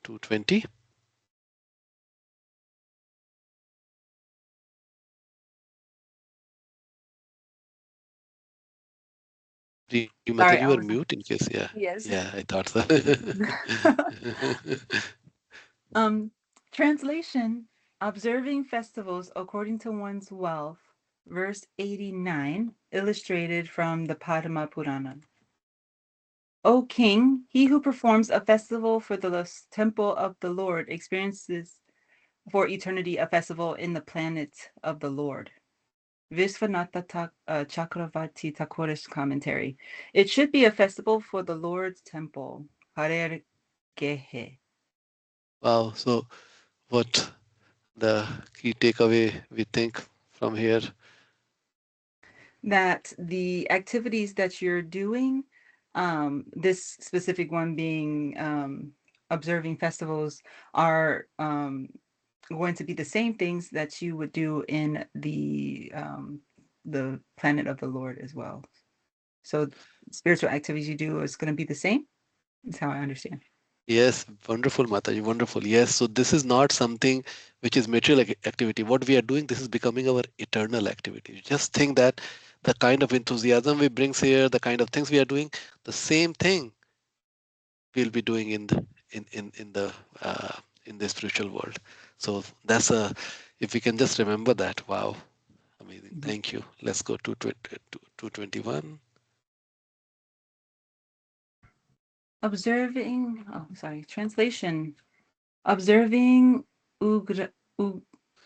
220. Mother, Sorry, you I were was. mute in case, yeah. Yes. Yeah, I thought so. Um, Translation: Observing festivals according to one's wealth, verse 89, illustrated from the Padma Purana. O king, he who performs a festival for the temple of the Lord experiences for eternity a festival in the planet of the Lord. Visvanatha Chakravarti Thakur's commentary. It should be a festival for the Lord's temple. Harer Gehe. Wow. So, what the key takeaway we think from here? That the activities that you're doing, this specific one being observing festivals, are going to be the same things that you would do in the planet of the Lord as well. So spiritual activities you do is going to be the same. Is how I understand. Yes, wonderful, Mataji, wonderful. Yes, so this is not something which is material activity. What we are doing, this is becoming our eternal activity. Just think that the kind of enthusiasm we brings here, the kind of things we are doing, the same thing we'll be doing uh, in the spiritual world. So that's a, if we can just remember that, wow, amazing. Mhm. Thank you. Let's go to 221. Observing, oh, sorry, translation. Observing Ugra,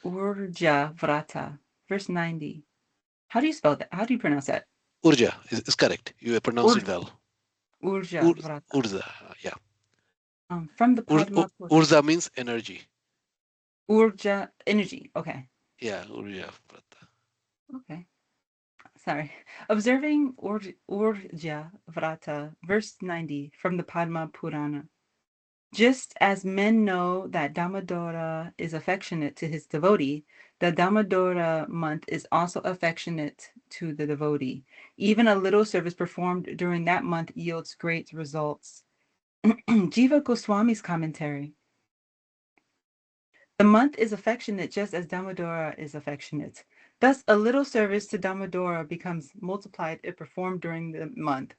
Urja Vrata, verse 90. How do you spell that? How do you pronounce that? Urja is correct. You have pronounced it Ur, well. Urja Vrata. Urza, yeah. From the Padma Purana. Urza means energy. Urja, energy. Okay. Yeah, Urja Prata. Okay. Sorry. Observing Urja Vrata, verse 90, from the Padma Purana. Just as men know that Damodara is affectionate to his devotee, the Damodara month is also affectionate to the devotee. Even a little service performed during that month yields great results. Jiva Goswami's commentary. The month is affectionate just as Damodara is affectionate. Thus, a little service to Damodara becomes multiplied if performed during the month.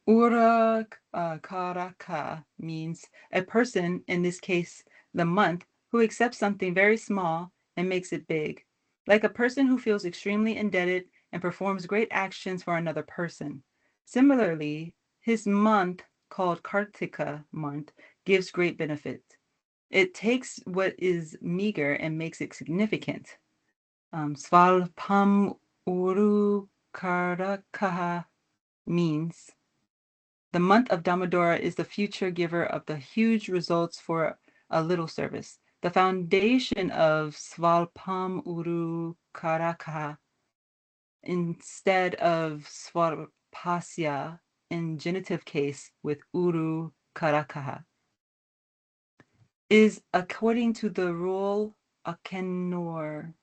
Ura Karaka means a person, in this case, the month, who accepts something very small and makes it big, like a person who feels extremely indebted and performs great actions for another person. Similarly, his month, called Kārtika month, gives great benefit. It takes what is meager and makes it significant. Svalpam Uru Karakaha means the month of Damodara is the future giver of the huge results for a little service. The foundation of Svalpam Uru Karaka instead of Svalpasya in genitive case with Uru Karakaha is according to the rule Akenor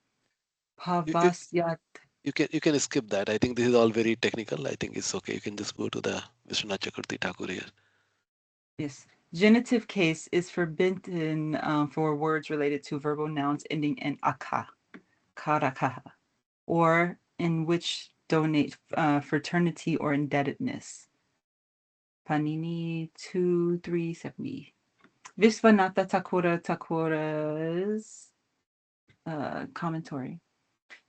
You, you, Pavasyat. you can skip that. I think this is all very technical. I think it's okay. You can just go to the Vishwanath Chakravarti Thakur here. Yes. Genitive case is forbidden for words related to verbal nouns ending in aka, karakaha, or in which donate fraternity or indebtedness. Panini 2370. Visvanatha Thakura's commentary.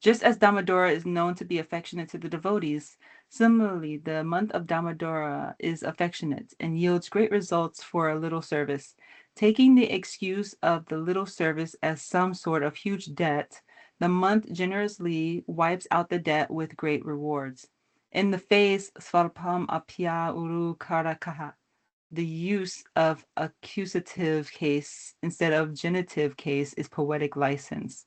Just as Damodara is known to be affectionate to the devotees, similarly, the month of Damodara is affectionate and yields great results for a little service. Taking the excuse of the little service as some sort of huge debt, the month generously wipes out the debt with great rewards. In the phase Svalpam Apya Uru Karakaha, the use of accusative case instead of genitive case is poetic license.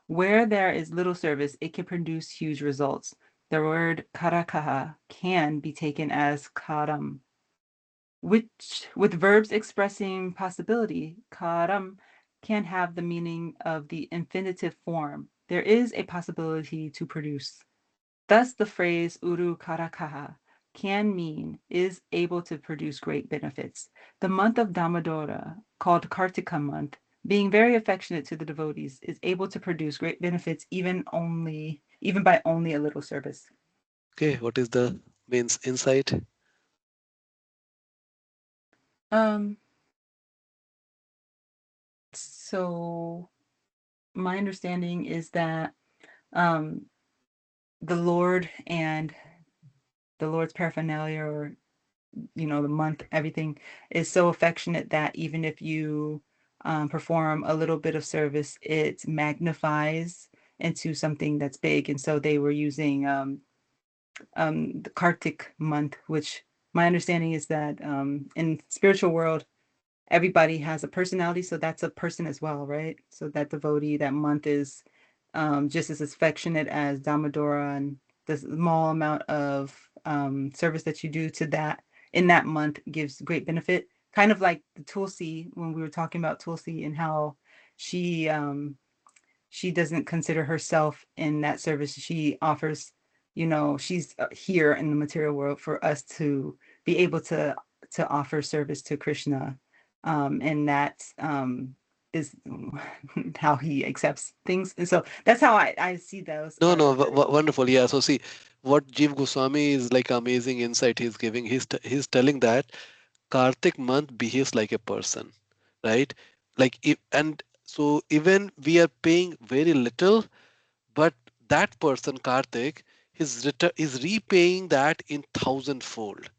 Where there is little service, it can produce huge results. The word karakaha can be taken as karam, which, with verbs expressing possibility, karam can have the meaning of the infinitive form. There is a possibility to produce. Thus, the phrase uru karakaha can mean is able to produce great benefits. The month of Damodara, called Kārtika month, being very affectionate to the devotees, is able to produce great benefits even by only a little service. Okay, what is the main insight? Um, so my understanding is that um, the Lord and the Lord's paraphernalia, or the month, everything is so affectionate that even if you perform a little bit of service, it magnifies into something that's big. And so they were using the Kartik month, which my understanding is that in spiritual world, everybody has a personality, so that's a person as well, right? So that devotee, that month is just as affectionate as Damodara, and the small amount of service that you do to that in that month gives great benefit. Kind of like the Tulsi, when we were talking about Tulsi and how she she doesn't consider herself in that service. She offers, she's here in the material world for us to be able to offer service to Krishna, and that is how he accepts things. And so that's how I see those No, parts no, of it. wonderful. Yeah. So see, what Jeev Goswami is like amazing insight he's giving. He's telling that Kartik month behaves like a person, right? Like if, and so even we are paying very little, but that person Kartik is repaying that in thousandfold.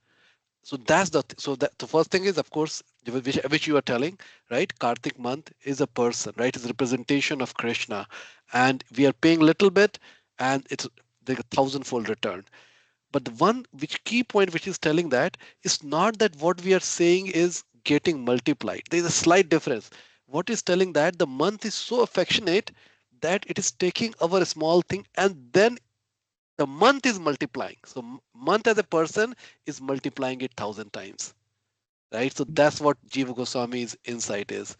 So that's so that the first thing is, of course, which you are telling, right? Kartik month is a person, right? It's a representation of Krishna, and we are paying little bit, and it's the thousandfold return. But the one which key point which is telling that is not that what we are saying is getting multiplied. There is a slight difference. What is telling that the month is so affectionate that it is taking our small thing and then the month is multiplying. So month as a person is multiplying it 1,000 times, right? So that's what Jiva Goswami's insight is.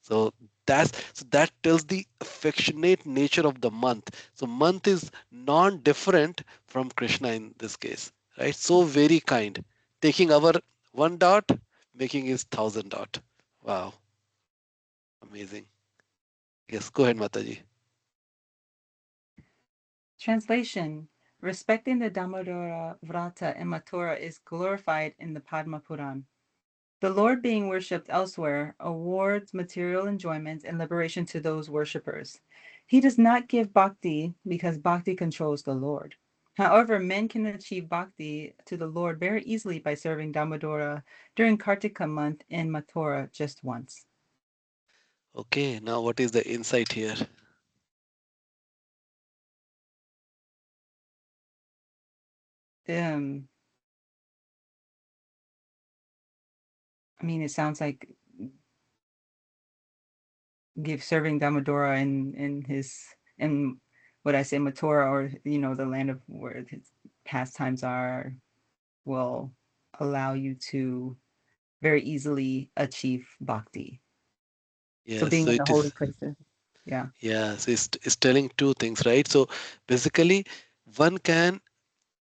So that tells the affectionate nature of the month. So month is non-different from Krishna in this case, right? So very kind, taking our one dot, making his 1,000 dot. Wow, amazing. Yes, go ahead, Mataji. Translation: respecting the Damodara Vrata and Mathura is glorified in the Padma Puran. The Lord, being worshipped elsewhere, awards material enjoyment and liberation to those worshippers. He does not give bhakti because bhakti controls the Lord. However, men can achieve bhakti to the Lord very easily by serving Damodara during Kartika month in Mathura just once. Okay, now what is the insight here? Um, I mean, it sounds like give serving Damodara in what I say Mathura, or the land of where his pastimes are, will allow you to very easily achieve bhakti. So Yes, being so in the it holy is. places. Yeah. Yes, it's telling two things, right? So basically, one can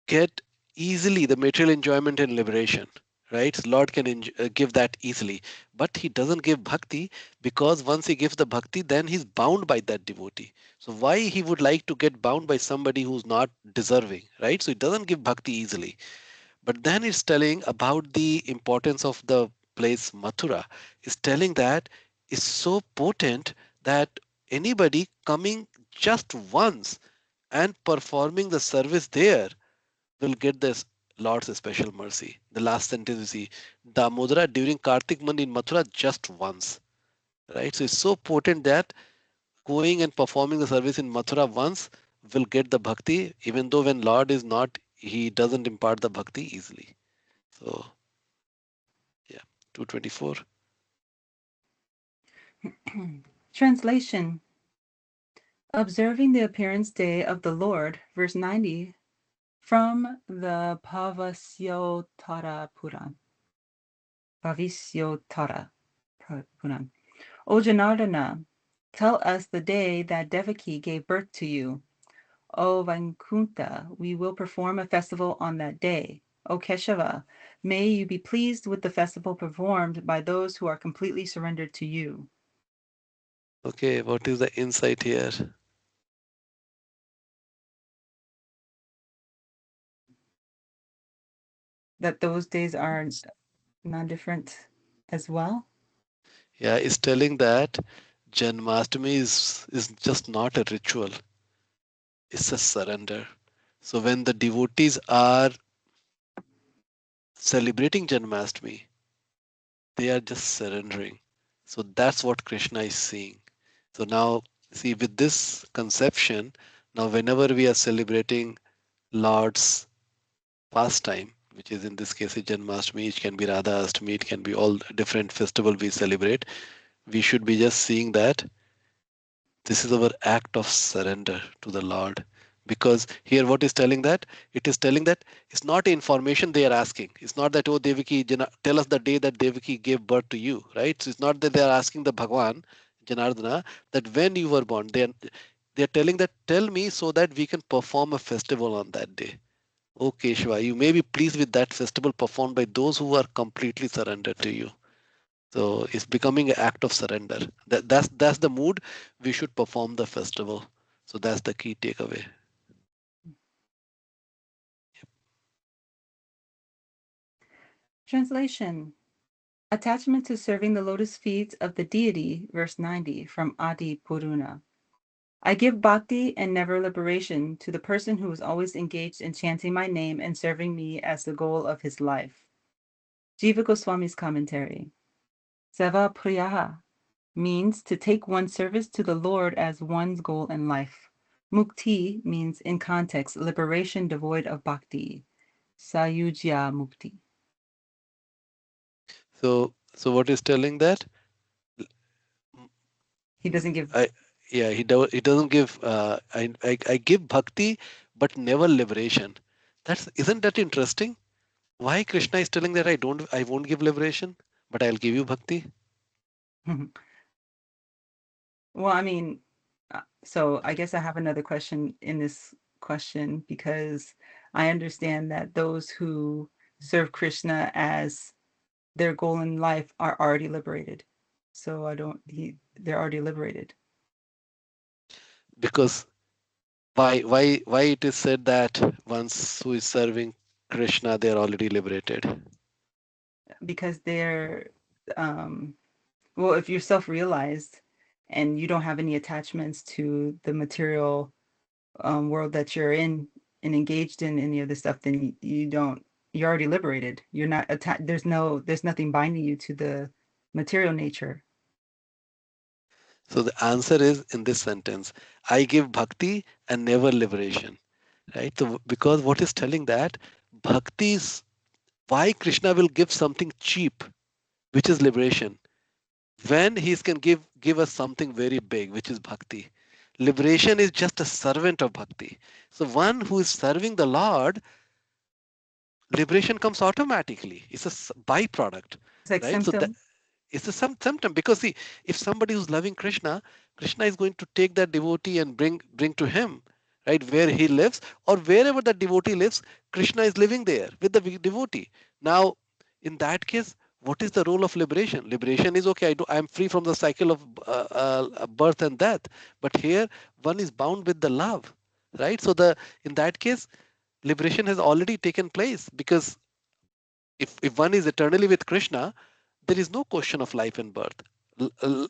get easily the material enjoyment and liberation, right? Lord can give that easily, but he doesn't give bhakti because once he gives the bhakti, then he's bound by that devotee. So why he would like to get bound by somebody who's not deserving, right? So he doesn't give bhakti easily. But then it's telling about the importance of the place Mathura. It's telling that it's so potent that anybody coming just once and performing the service there will get this Lord's special mercy. The last sentence you see, Damodara during Kartik month in Mathura just once. Right? So it's so potent that going and performing the service in Mathura once will get the bhakti, even though when Lord is not, he doesn't impart the bhakti easily. So yeah, 224. Translation: observing the appearance day of the Lord, verse 90, from the Bhavasyottara Puran. Bhavisyottara Puran. O Janardana, tell us the day that Devaki gave birth to you. O Vaikuṇṭha, we will perform a festival on that day. O Keshava, may you be pleased with the festival performed by those who are completely surrendered to you. Okay, what is the insight here? That those days are not different as well? Yeah, it's telling that Janmashtami is just not a ritual, it's a surrender. So when the devotees are celebrating Janmashtami, they are just surrendering. So that's what Krishna is seeing. So now, see, with this conception, now whenever we are celebrating Lord's pastime, which is in this case is Janmashtami, it can be Radha Ashtami, it can be all different festival we celebrate, we should be just seeing that this is our act of surrender to the Lord. Because here, what is telling that? It is telling that it's not information they are asking. It's not that, oh, Devaki, tell us the day that Devaki gave birth to you, right? So it's not that they are asking the Bhagwan, Janardana, that when you were born. They are telling that, tell me so that we can perform a festival on that day. Okay, Shiva, you may be pleased with that festival performed by those who are completely surrendered to you. So it's becoming an act of surrender. That's the mood we should perform the festival. So that's the key takeaway. Translation. Attachment to serving the lotus feet of the deity, verse 90 from Adi Puruna. I give bhakti and never liberation to the person who is always engaged in chanting my name and serving me as the goal of his life. Jiva Goswami's commentary. Seva priyaha means to take one's service to the Lord as one's goal in life. Mukti means, in context, liberation devoid of bhakti. Sayujya mukti. So what is telling that? He doesn't give. I yeah he doesn't give. I give bhakti, but never liberation. That's isn't that interesting? Why Krishna is telling that I won't give liberation, but I'll give you bhakti. Well, I mean, so I guess I have another question in this question, because I understand that those who serve Krishna as their goal in life are already liberated. So they're already liberated. Because why it is said that once who is serving Krishna, they are already liberated. Because they're, well, if you're self-realized and you don't have any attachments to the material world that you're in and engaged in any of this stuff, then you're already liberated. You're not attached. There's nothing binding you to the material nature. So the answer is in this sentence: I give bhakti and never liberation. Right? So because what is telling that bhakti is why Krishna will give something cheap, which is liberation, when he can give us something very big, which is bhakti. Liberation is just a servant of bhakti. So one who is serving the Lord, liberation comes automatically. It's a byproduct, It's like right? So that symptom. it's a symptom, because see, if somebody who's loving Krishna, Krishna is going to take that devotee and bring to him, right, where he lives, or wherever that devotee lives, Krishna is living there with the devotee. Now, in that case, what is the role of liberation? Liberation is okay. I'm free from the cycle of birth and death. But here, one is bound with the love, right? So in that case, liberation has already taken place, because if one is eternally with Krishna, there is no question of life and birth,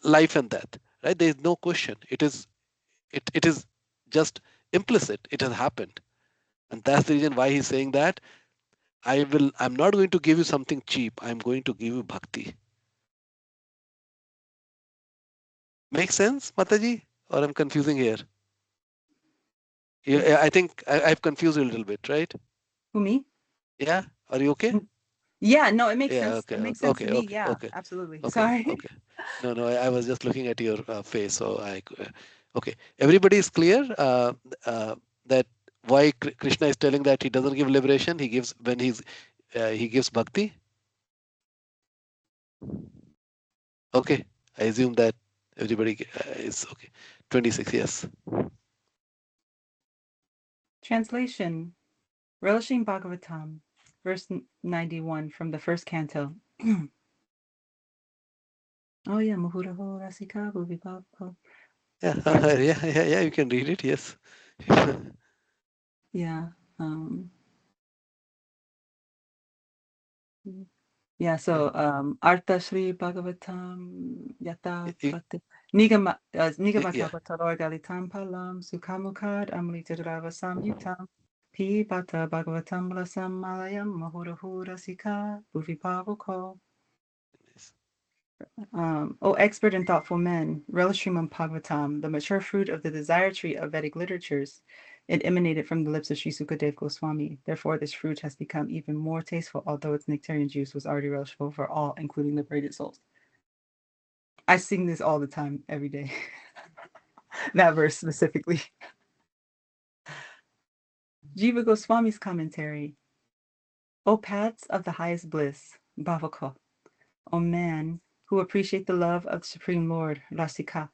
life and death, right? There is no question. It is just implicit. It has happened, and that's the reason why he's saying that I'm not going to give you something cheap. I'm going to give you bhakti. Make sense, Mataji? Or I'm confusing here? It's Yeah, I think I've confused you a little bit, right? who, me? Yeah. Are you okay? Yeah, no, it makes Yeah. sense. Okay. It makes Okay. sense to Okay. me. Okay. Yeah, Okay. absolutely. Okay. Sorry. Okay. No, no, I was just looking at your face. So okay. Everybody is clear that why Krishna is telling that he doesn't give liberation. He gives when he gives bhakti. Okay. I assume that everybody is okay. 26. Yes. Translation. Relishing Bhagavatam. verse 91 from the first canto. Oh yeah, Mathurā Rasika Bhuvipapa. Yeah, Right. yeah, you can read it, yes. Yeah. Yeah, so Artha Sri Bhagavatam Yata You- Prati Nigama yeah, Kalpataror Galitam Palam Sukhamukad Amritadrava Samyutam Pi Bata Bhagavatam Rasam Malayam Mahurahura Sika Bhuvipavoko. yes. O expert and thoughtful men, relish Srimad Bhagavatam, the mature fruit of the desire tree of Vedic literatures. It emanated from the lips of Sri Sukadev Goswami. Therefore, this fruit has become even more tasteful, although its nectarian juice was already relishable for all, including liberated souls. I sing this all the time, every day. That verse specifically. Jiva Goswami's commentary. O paths of the highest bliss, Bhavaka, O man who appreciate the love of the Supreme Lord, Rasika,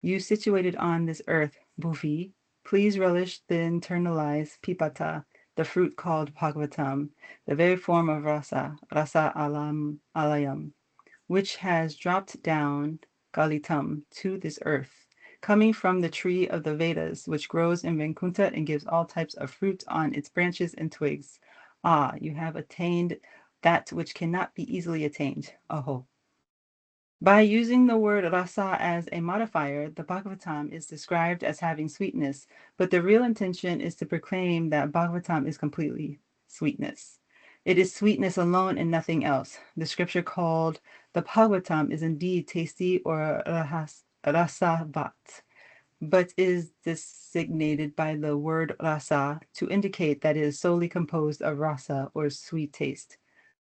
you situated on this earth, Bhuvi, please relish the internalized pipata, the fruit called Bhagavatam, the very form of rasa alayam, which has dropped down Galitam to this earth, coming from the tree of the Vedas, which grows in Vaikuṇṭha and gives all types of fruit on its branches and twigs. Ah, you have attained that which cannot be easily attained. Aho. By using the word rasa as a modifier, the Bhagavatam is described as having sweetness, but the real intention is to proclaim that Bhagavatam is completely sweetness. It is sweetness alone and nothing else. The scripture called the Bhagavatam is indeed tasty or rasavat, but is designated by the word rasa to indicate that it is solely composed of rasa or sweet taste.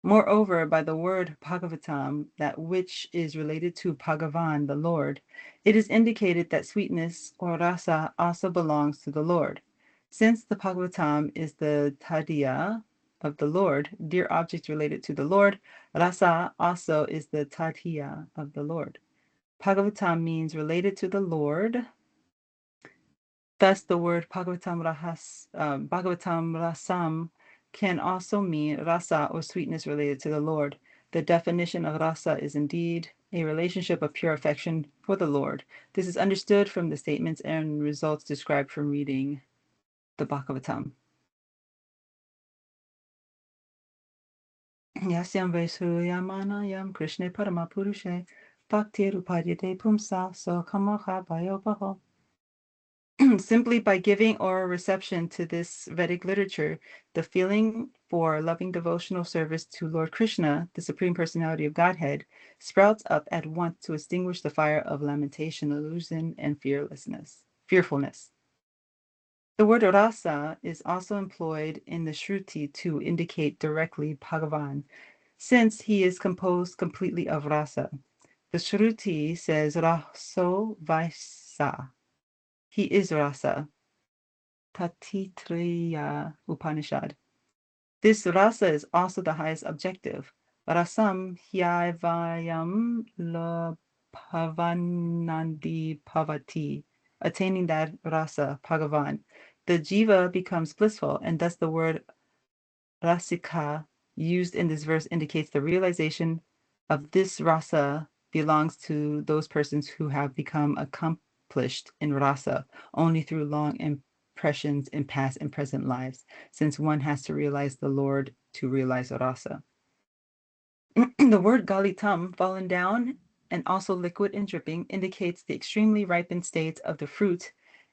Moreover, by the word Bhagavatam, that which is related to Bhagavan, the Lord, it is indicated that sweetness or rasa also belongs to the Lord. Since the Bhagavatam is the tadiya of the Lord, dear object related to the Lord, rasa also is the tadiya of the Lord. Bhagavatam means related to the Lord. Thus, the word Bhagavatam rasam can also mean rasa or sweetness related to the Lord. The definition of rasa is indeed a relationship of pure affection for the Lord. This is understood from the statements and results described from reading the Bhagavatam. Yasyam Vaisuyamanayam Krishna Paramapurushe Bhakti Rupadyate Pumsa So Kamaha Bayobaho. Simply by giving or reception to this Vedic literature, the feeling for loving devotional service to Lord Krishna, the Supreme Personality of Godhead, sprouts up at once to extinguish the fire of lamentation, illusion, and fearfulness. The word rasa is also employed in the Shruti to indicate directly Bhagavan, since he is composed completely of rasa. The Shruti says raso vaisa. He is rasa. Taittiriya Upanishad. This rasa is also the highest objective. Rasam hyavayam labhavanandi bhavati. Attaining that rasa, Bhagavan. The jiva becomes blissful, and thus the word rasika used in this verse indicates the realization of this rasa belongs to those persons who have become accomplished in rasa only through long impressions in past and present lives, since one has to realize the Lord to realize rasa. The word galitam, fallen down, and also liquid and dripping, indicates the extremely ripened state of the fruit,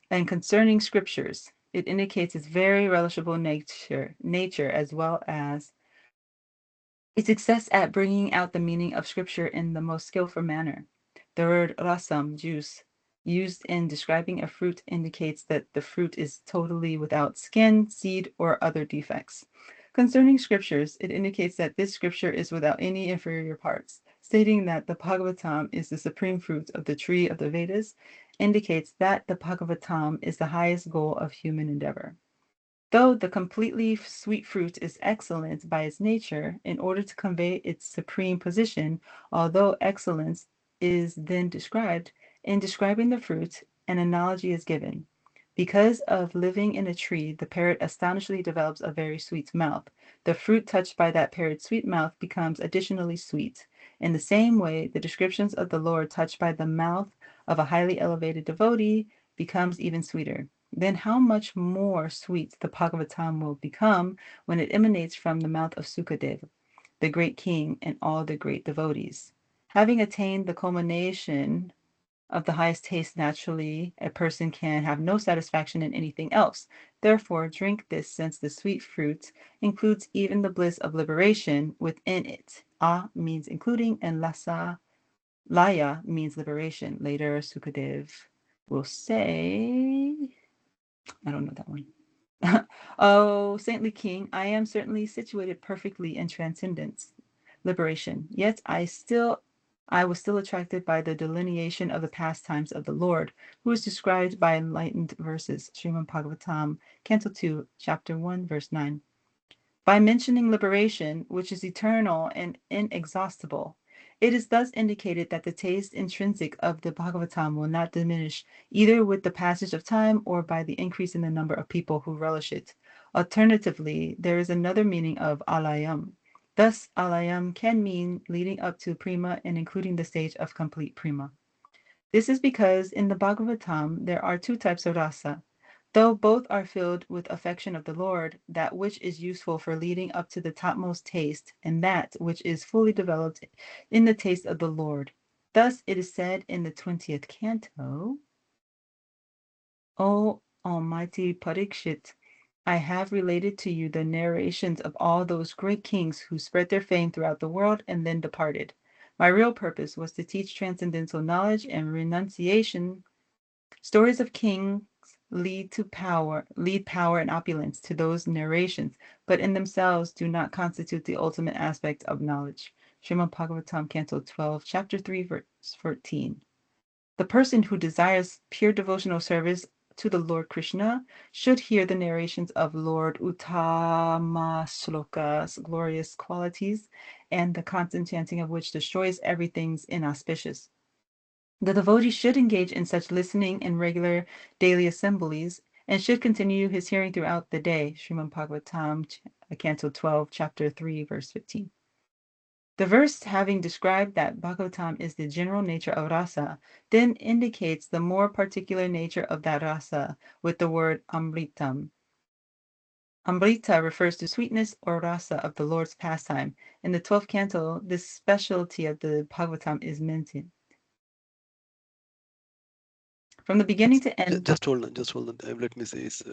and concerning scriptures, it indicates its very relishable nature as well as its success at bringing out the meaning of scripture in the most skillful manner. The word rasam, juice, used in describing a fruit indicates that the fruit is totally without skin, seed, or other defects. Concerning scriptures, it indicates that this scripture is without any inferior parts. Stating that the Bhagavatam is the supreme fruit of the tree of the Vedas indicates that the Bhagavatam is the highest goal of human endeavor. Though the completely sweet fruit is excellent by its nature, in order to convey its supreme position, although excellence is then described, in describing the fruit, an analogy is given. Because of living in a tree, the parrot astonishingly develops a very sweet mouth. The fruit touched by that parrot's sweet mouth becomes additionally sweet. In the same way, the descriptions of the Lord touched by the mouth of a highly elevated devotee becomes even sweeter. Then how much more sweet the Bhagavatam will become when it emanates from the mouth of Sukadeva, the great king, and all the great devotees. Having attained the culmination of the highest taste, naturally, a person can have no satisfaction in anything else. Therefore, drink this, since the sweet fruit includes even the bliss of liberation within it. A means including, and laya means liberation. Later, Sukadev will say, I don't know that one. Oh, saintly king, I am certainly situated perfectly in transcendence, liberation. Yet I was still attracted by the delineation of the pastimes of the Lord, who is described by enlightened verses. Srimad Bhagavatam, Canto 2, Chapter 1, verse 9. By mentioning liberation, which is eternal and inexhaustible, it is thus indicated that the taste intrinsic of the Bhagavatam will not diminish either with the passage of time or by the increase in the number of people who relish it. Alternatively, there is another meaning of alayam. Thus, alayam can mean leading up to prima and including the stage of complete prima. This is because in the Bhagavatam there are two types of rasa. Though both are filled with affection of the Lord, that which is useful for leading up to the topmost taste, and that which is fully developed in the taste of the Lord. Thus it is said in the 20th canto, O Almighty Parikshit, I have related to you the narrations of all those great kings who spread their fame throughout the world and then departed. My real purpose was to teach transcendental knowledge and renunciation. Stories of kings lead power and opulence to those narrations, but in themselves do not constitute the ultimate aspect of knowledge. Srimad Bhagavatam, Canto 12, Chapter 3, verse 14. The person who desires pure devotional service to the Lord Krishna should hear the narrations of Lord Uttama Shloka's glorious qualities, and the constant chanting of which destroys everything's inauspicious. The devotee should engage in such listening in regular daily assemblies and should continue his hearing throughout the day. Srimad Bhagavatam, Canto 12, Chapter 3, verse 15. The verse, having described that Bhagavatam is the general nature of rasa, then indicates the more particular nature of that rasa with the word amritam. Amrita refers to sweetness or rasa of the Lord's pastime. In the 12th canto, this specialty of the Bhagavatam is mentioned. From the beginning to end. Just hold on, just hold on. Let me say it's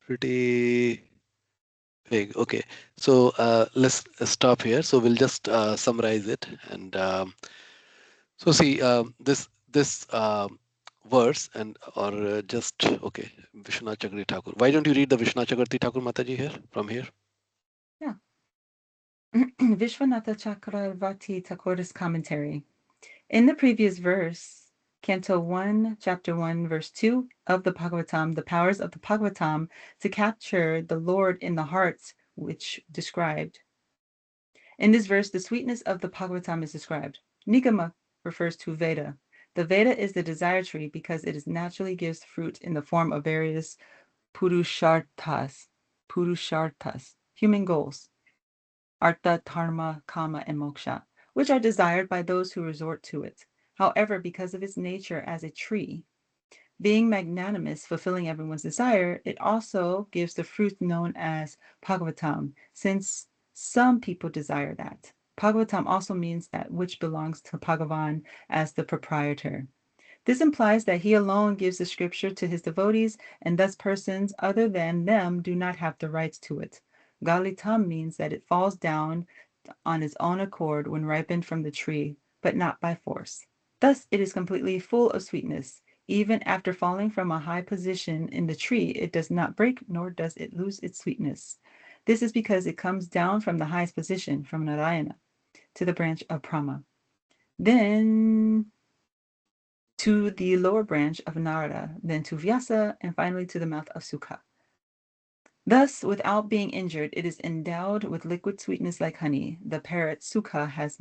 pretty big. Okay, so let's stop here. So we'll just summarize it. And so see this verse and or just okay, Vishwanath Chakravarti Thakur. Why don't you read the Vishwanath Chakravarti Thakur Mataji here from here? Yeah. Vishwanatha Chakravarti Thakur's commentary. In the previous verse, Canto 1, Chapter 1, verse 2 of the Bhagavatam, the powers of the Bhagavatam to capture the Lord in the hearts, which described. In this verse, the sweetness of the Bhagavatam is described. Nigama refers to Veda. The Veda is the desire tree because it naturally gives fruit in the form of various purusharthas, human goals, artha, dharma, kama, and moksha, which are desired by those who resort to it. However, because of its nature as a tree, being magnanimous, fulfilling everyone's desire, it also gives the fruit known as Bhagavatam, since some people desire that. Bhagavatam also means that which belongs to Bhagavan as the proprietor. This implies that he alone gives the scripture to his devotees, and thus persons other than them do not have the rights to it. Galitam means that it falls down on its own accord when ripened from the tree, but not by force. Thus it is completely full of sweetness. Even after falling from a high position in the tree, it does not break, nor does it lose its sweetness. This is because it comes down from the highest position, from Narayana, to the branch of Brahma, then to the lower branch of Narada, then to Vyasa, and finally to the mouth of Sukha. Thus, without being injured, it is endowed with liquid sweetness like honey. The parrot Sukha has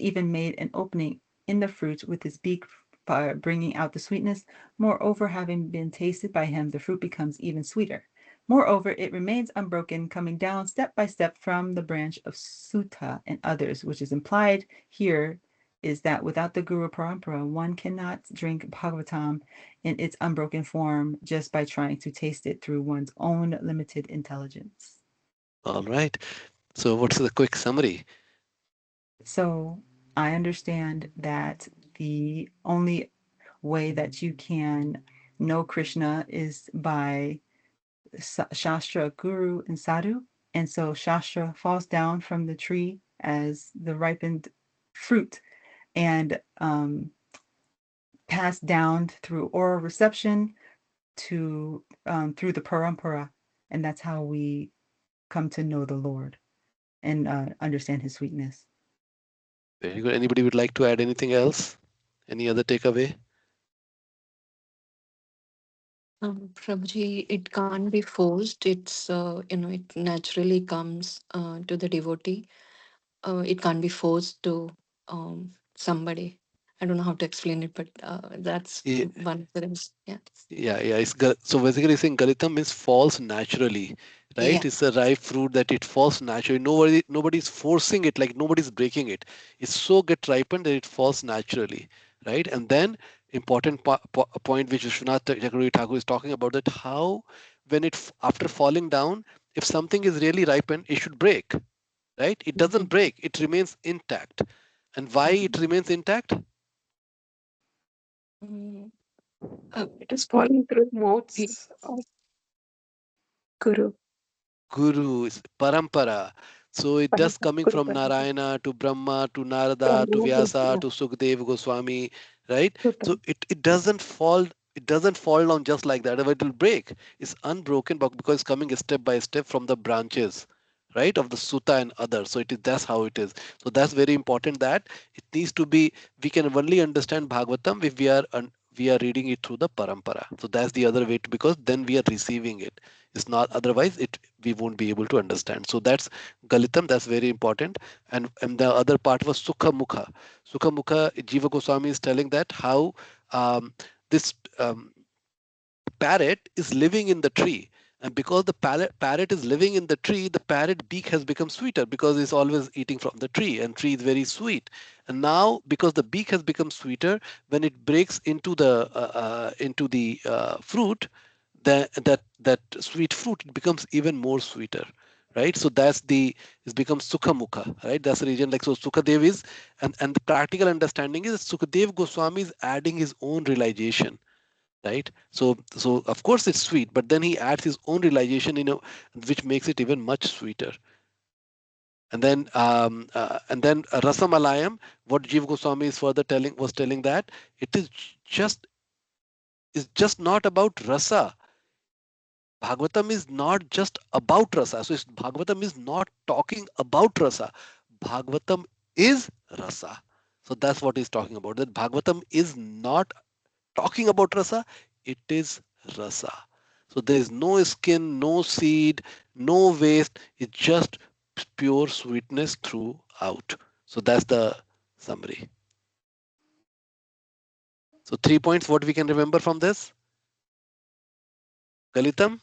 even made an opening in the fruit with his beak by bringing out the sweetness. Moreover, having been tasted by him, the fruit becomes even sweeter. Moreover, it remains unbroken, coming down step by step from the branch of Sutta and others, which is implied here is that without the Guru Parampara, one cannot drink Bhagavatam in its unbroken form just by trying to taste it through one's own limited intelligence. All right. So what's the quick summary? So I understand that the only way that you can know Krishna is by Shastra, Guru, and Sadhu. And so Shastra falls down from the tree as the ripened fruit and passed down through oral reception to through the parampara, and that's how we come to know the Lord and understand His sweetness. Very good. Anybody would like to add anything else? Any other takeaway? Prabhuji, it can't be forced. It's, it naturally comes to the devotee. It can't be forced to somebody. I don't know how to explain it, but that's Yeah, one of the things. Yeah. yeah. So basically, saying Galitam means falls naturally, right? Yeah. It's a ripe fruit that it falls naturally. Nobody's forcing it, like nobody's breaking it. It's so get ripened that it falls naturally, right? And then important point which Vishwanath Chakravarti Thakur is talking about, that how when after falling down, if something is really ripened, it should break, right? It doesn't Mhm. break; it remains intact. And why it Mhm. remains intact? Mm, It is falling through y- modes of Guru. Guru is parampara. So it does coming Guru from Parampara. Narayana to Brahma to Narada to Brahma Vyasa Vishnu to Sukadeva Goswami, right? So Sutta. it doesn't fall down just like that. It will break. It's unbroken because it's coming step by step from the branches, right, of the sutta and others. So it is that's how it is. So that's very important that it needs to be. We can only understand Bhagavatam if we are reading it through the parampara. So that's the other way to, because then we are receiving it. It's not otherwise it we won't be able to understand. So that's Galitam. That's very important. And the other part was Sukha Mukha. Sukha Mukha. Jiva Goswami is telling that how this parrot is living in the tree, and because the parrot is living in the tree, the parrot beak has become sweeter because it's always eating from the tree, and tree is very sweet. And now because the beak has become sweeter, when it breaks into the fruit, that sweet fruit, it becomes even more sweeter, right? So that's the it becomes Sukha Mukha, right? That's the region. Like, so Sukadev is, and the practical understanding is Sukadev Goswami is adding his own realization, right? So of course it's sweet, but then he adds his own realization, which makes it even much sweeter. And then Rasamalayam, what Jiva Goswami is further telling that it just is just not about rasa. Bhagavatam is not just about rasa. So Bhagavatam is not talking about rasa. Bhagavatam is rasa. So that's what he's talking about. That Bhagavatam is not talking about rasa, it is rasa. So there is no skin, no seed, no waste. It's just pure sweetness throughout. So that's the summary. So 3 points. What we can remember from this? Galitam,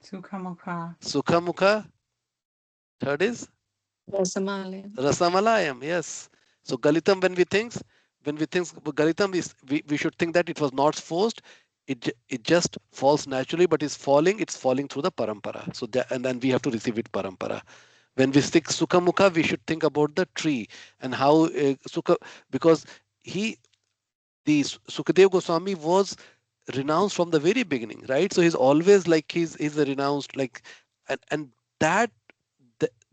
Sukhamukha. Sukhamukha. Third is Rasamalayam. Rasamalayam. Yes. So Galitam, when we think Galitam, we should think that it was not forced. It just falls naturally, but it's falling through the parampara. So that, and then we have to receive it parampara. When we stick Sukhamukha, we should think about the tree and how Sukha, because he the Sukadev Goswami was renounced from the very beginning, right? So he's always like he's a renounced, like, and that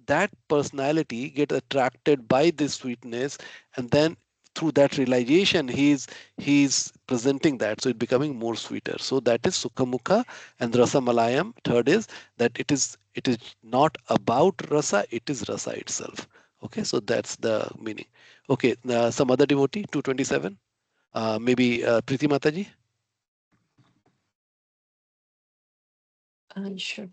that personality get attracted by this sweetness, and then through that realization he's presenting that, so it becoming more sweeter. So that is Sukhamukha. And Rasa Malayam, third is that it is not about rasa, it is rasa itself. Okay, so that's the meaning. Okay, some other devotee, 227, maybe Priti Mataji. Sure.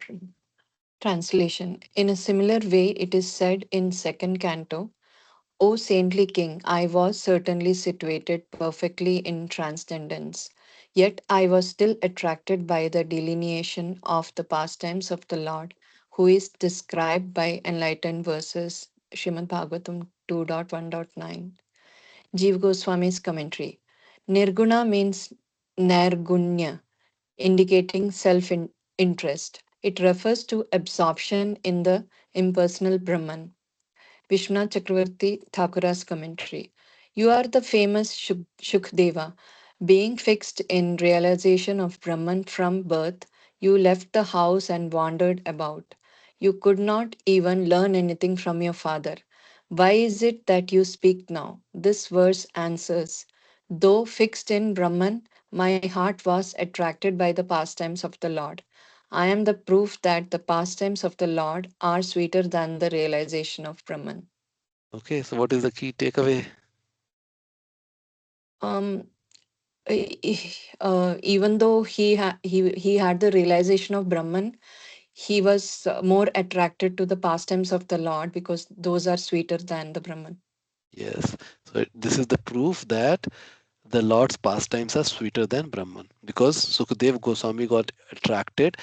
Translation. In a similar way, it is said in second canto, O saintly king, I was certainly situated perfectly in transcendence, yet I was still attracted by the delineation of the pastimes of the Lord, who is described by enlightened verses Srimad Bhagavatam 2.1.9. Jiva Goswami's commentary. Nirguna means nirgunya, indicating self interest. It refers to absorption in the impersonal Brahman. Vishwanath Chakravarti Thakura's commentary. You are the famous Shukdeva. Being fixed in realization of Brahman from birth, you left the house and wandered about. You could not even learn anything from your father. Why is it that you speak now? This verse answers. Though fixed in Brahman, my heart was attracted by the pastimes of the Lord. I am the proof that the pastimes of the Lord are sweeter than the realization of Brahman. Okay, so what is the key takeaway? Um, Even though he had the realization of Brahman, he was more attracted to the pastimes of the Lord because those are sweeter than the Brahman. Yes. So this is the proof that the Lord's pastimes are sweeter than Brahman, because Sukadev Goswami got attracted,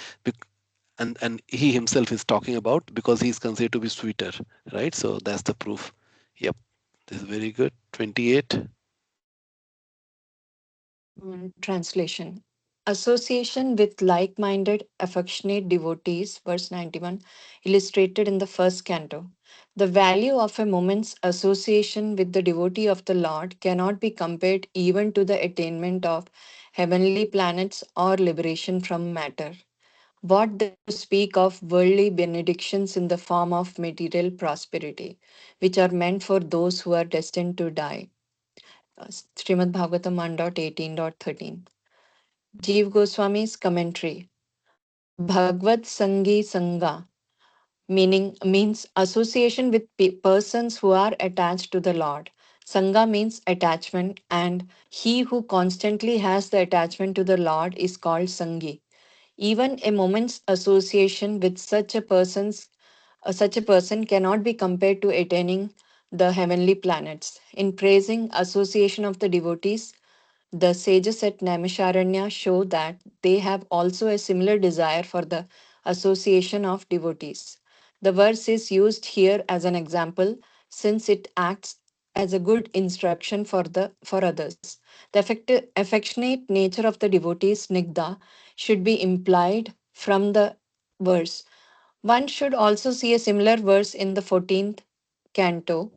and he himself is talking about because he is considered to be sweeter, right? So that's the proof. Yep, this is very good. 28. Translation. Association with like minded, affectionate devotees, verse 91, illustrated in the first canto. The value of a moment's association with the devotee of the Lord cannot be compared even to the attainment of heavenly planets or liberation from matter. What then to speak of worldly benedictions in the form of material prosperity, which are meant for those who are destined to die? Srimad Bhagavatam 1.18.13. Jeev Goswami's commentary. Bhagavad Sangi Sangha means association with persons who are attached to the Lord. Sangha means attachment, and he who constantly has the attachment to the Lord is called Sangi. Even a moment's association with such a person cannot be compared to attaining the heavenly planets. In praising association of the devotees, the sages at Naimisharanya show that they have also a similar desire for the association of devotees. The verse is used here as an example since it acts as a good instruction for others. The affectionate nature of the devotees Nigda should be implied from the verse. One should also see a similar verse in the 14th canto.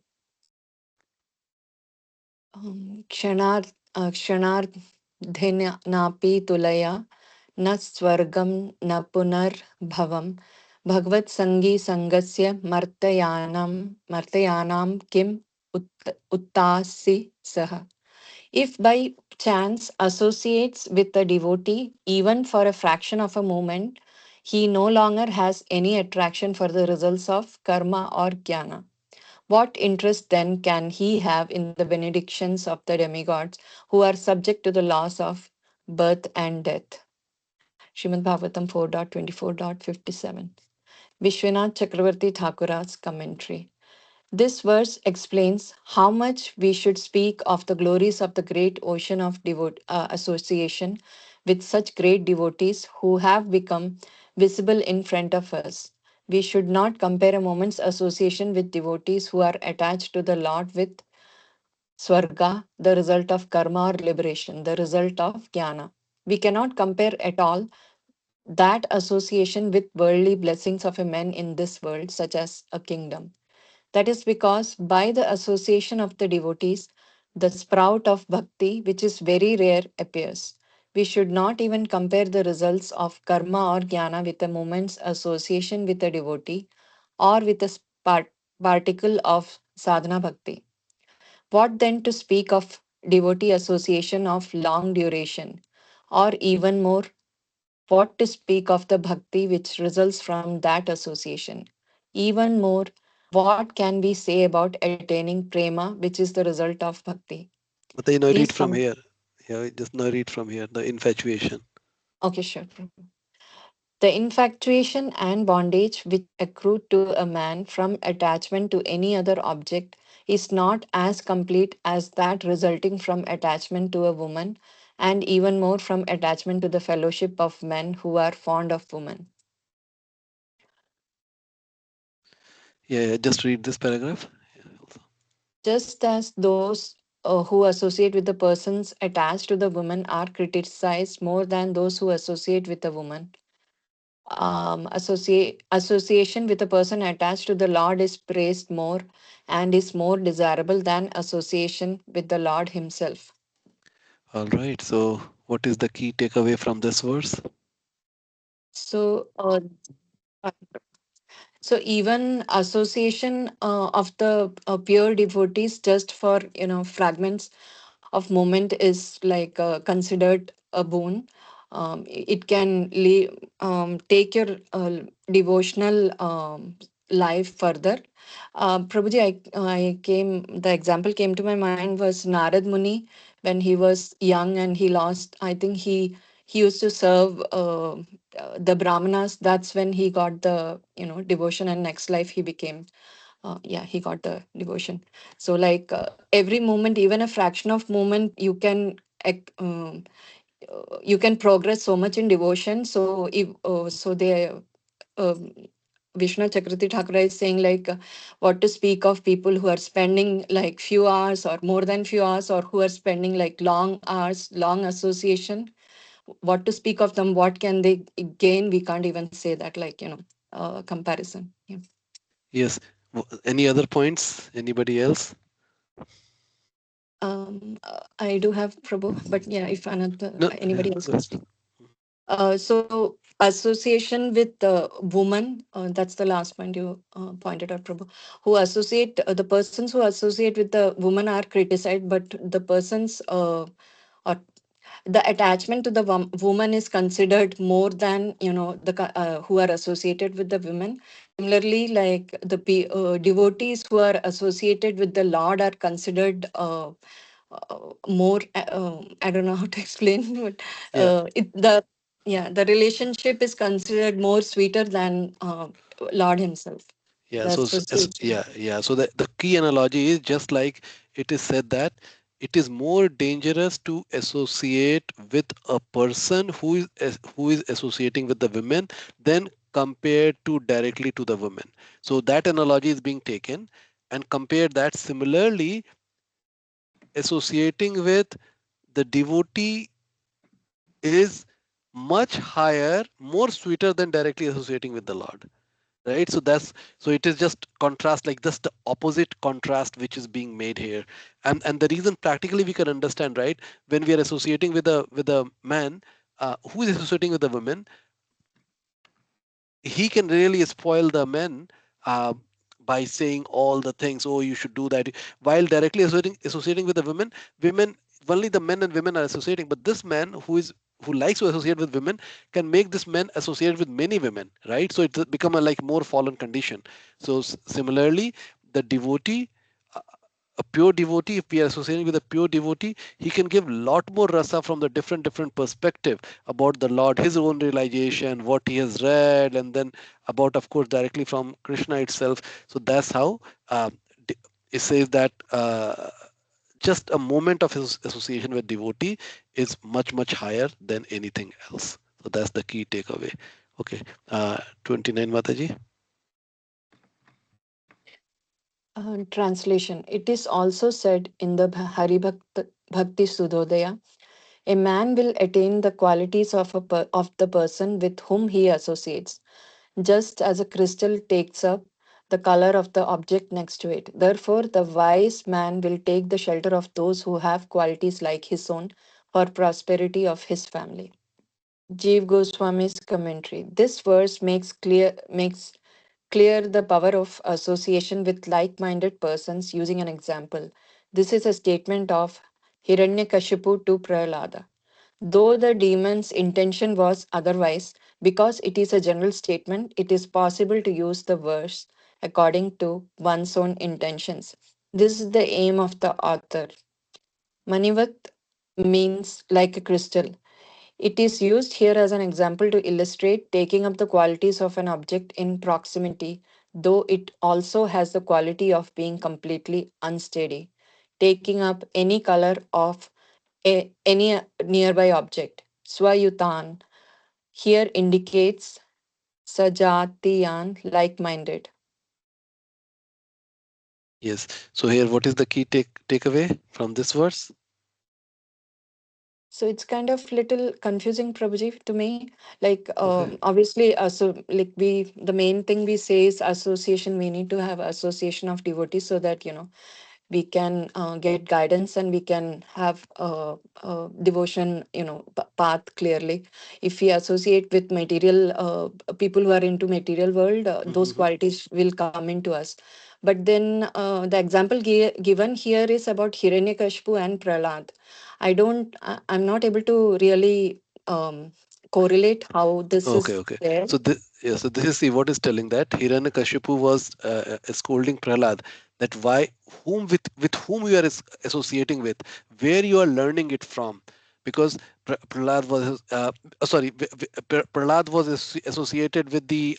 क्षणार्धेनापि तुलया न स्वर्गं न पुनर्भवं भगवत्सङ्गीसङ्गस्य मर्तयानां किम् उत्तासि सः. If by chance associates with a devotee, even for a fraction of a moment, he no longer has any attraction for the results of karma or jnana. What interest then can he have in the benedictions of the demigods who are subject to the laws of birth and death? Srimad Bhagavatam 4.24.57. Vishwanath Chakravarti Thakura's commentary. This verse explains how much we should speak of the glories of the great ocean of association with such great devotees who have become visible in front of us. We should not compare a moment's association with devotees who are attached to the Lord with Swarga, the result of karma or liberation, the result of jnana. We cannot compare at all that association with worldly blessings of a man in this world, such as a kingdom. That is because by the association of the devotees, the sprout of bhakti, which is very rare, appears. We should not even compare the results of karma or jnana with a moment's association with a devotee or with a particle of sadhana bhakti. What then to speak of devotee association of long duration, or even more, what to speak of the bhakti which results from that association? Even more, what can we say about attaining prema, which is the result of bhakti? But you now These read from come. here. Yeah, just now read from here. The infatuation. Okay, sure. The infatuation and bondage which accrue to a man from attachment to any other object is not as complete as that resulting from attachment to a woman, and even more from attachment to the fellowship of men who are fond of women. Yeah, yeah, just read this paragraph. Yeah, also. Just as those who associate with the persons attached to the woman are criticized more than those who associate with the woman. Association with a person attached to the Lord is praised more and is more desirable than association with the Lord Himself. All right. So, what is the key takeaway from this verse? So, even association of the pure devotees just for fragments of moment is like considered a boon. It can take your devotional life further. Prabhuji, the example came to my mind was Narad Muni when he was young and he lost. I think he used to serve the Brahmanas. That's when he got the devotion, and next life he became he got the devotion. So like every moment, even a fraction of moment, you can progress so much in devotion. So if so they um, Vishnu Chakrathi Thakur is saying like what to speak of people who are spending like few hours or more than few hours, or who are spending like long hours, long association. What to speak of them? What can they gain? We can't even say that, like comparison. Yeah. Yes. Any other points? Anybody else? I do have Prabhu, but yeah, if another No. Yeah, anybody else go ahead. wants to. So association with the woman, that's the last point you pointed out, Prabhu. Who associate the persons who associate with the woman are criticized, but the persons or the attachment to the woman is considered more than who are associated with the women. Similarly, like the devotees who are associated with the Lord are considered more. I don't know how to explain, but Yeah. the the relationship is considered more sweeter than Lord Himself. Yeah, The so association. yeah, yeah. So the key analogy is just like it is said that it is more dangerous to associate with a person who is associating with the women than compared to directly to the women. So that analogy is being taken and compared that similarly associating with the devotee is much higher, more sweeter than directly associating with the Lord, right? So that's, so it is just contrast, like just the opposite contrast which is being made here. And the reason practically we can understand, right, when we are associating with a man who is associating with a woman, he can really spoil the men uh, by saying all the things, oh you should do that, while directly associating with the women, only the men and women are associating, but this man who likes to associate with women can make this man associate with many women, right? So it's become a like more fallen condition. So similarly the devotee, a pure devotee, if we are associating with a pure devotee, he can give lot more rasa from the different perspective about the Lord, his own realization, what he has read, and then about, of course, directly from Krishna itself. So that's how d- it says that just a moment of his association with devotee is much higher than anything else. So that's the key takeaway. Okay, 29 Mataji. Translation. It is also said in the Bhakti Sudhodaya, a man will attain the qualities of of the person with whom he associates, just as a crystal takes up the color of the object next to it. Therefore, the wise man will take the shelter of those who have qualities like his own for prosperity of his family. Jeev Goswami's commentary. This verse makes clear the power of association with like-minded persons using an example. This is a statement of Hiranyakashipu to Prahlada. Though the demon's intention was otherwise, because it is a general statement, it is possible to use the verse according to one's own intentions. This is the aim of the author. Manivat means like a crystal. It is used here as an example to illustrate taking up the qualities of an object in proximity, though it also has the quality of being completely unsteady. Taking up any color of any nearby object. Swayutan here indicates sajatiyan, like-minded. Yes. So here, what is the key takeaway from this verse? So it's kind of little confusing, Prabhuji, to me. Like Okay. obviously, so like the main thing we say is association. We need to have association of devotees so that we can get guidance and we can have devotion, path clearly. If we associate with material people who are into material world, those Mm-hmm. qualities will come into us. But then the example given here is about Hiranyakashipu and Prahlad. I'm not able to really correlate how this Okay, is okay. there. So so this is, see, what is telling that Hiranyakashipu was scolding Prahlad, that why, with whom you are associating with, where you are learning it from, because Prahlad was Prahlad was associated with the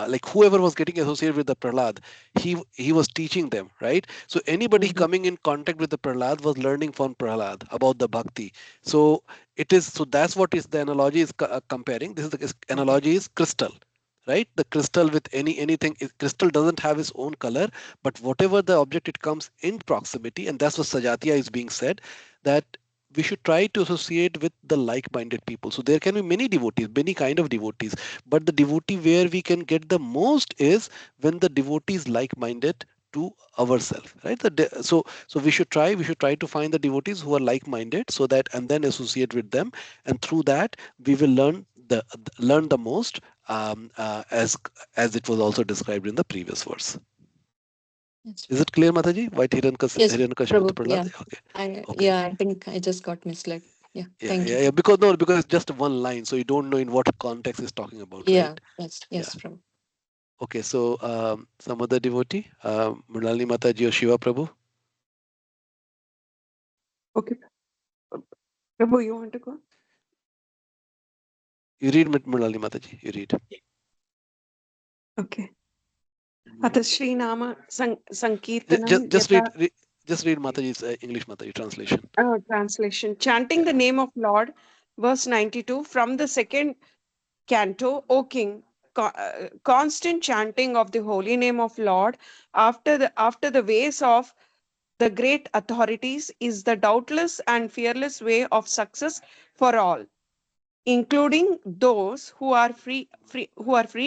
like whoever was getting associated with the Prahlad, he was teaching them, right? So anybody Mhm. coming in contact with the Prahlad was learning from Prahlad about the bhakti. So it is, so that's what is the analogy is comparing. This is the analogy is crystal, right? The crystal with anything crystal doesn't have its own color, but whatever the object it comes in proximity, and that's what sajatiya is being said, that we should try to associate with the like-minded people. So there can be many devotees, many kind of devotees, but the devotee where we can get the most is when the devotee is like-minded to ourselves, right? So we should try to find the devotees who are like-minded, so that, and then associate with them, and through that we will learn the most, as it was also described in the previous verse. Yes, Is it clear, Mataji? Why yes, Hiranyakashipu to Prabhu. Prahlad? Yeah, Okay, I okay. yeah, I think I just got misled. Yeah, Yeah, thank yeah, you. yeah. Because no, because it's just one line, so you don't know in what context it's talking about, right? Yeah, yes, Yeah. yes, Prabhu. Okay, so some other devotee, Mrinalini Mataji or Shiva Prabhu. Okay. Prabhu, you want to go? You read Mrinalini Mataji. You read. Okay. अथ Shreenam Just Sankirtanam just Yata. just read Mataji's English Mataji translation. Translation. Chanting the Yeah. name of Lord, verse 92, from the second canto, O King, constant chanting of the holy name of Lord after the ways of the great authorities is the doubtless and fearless way of success for all, including those who are free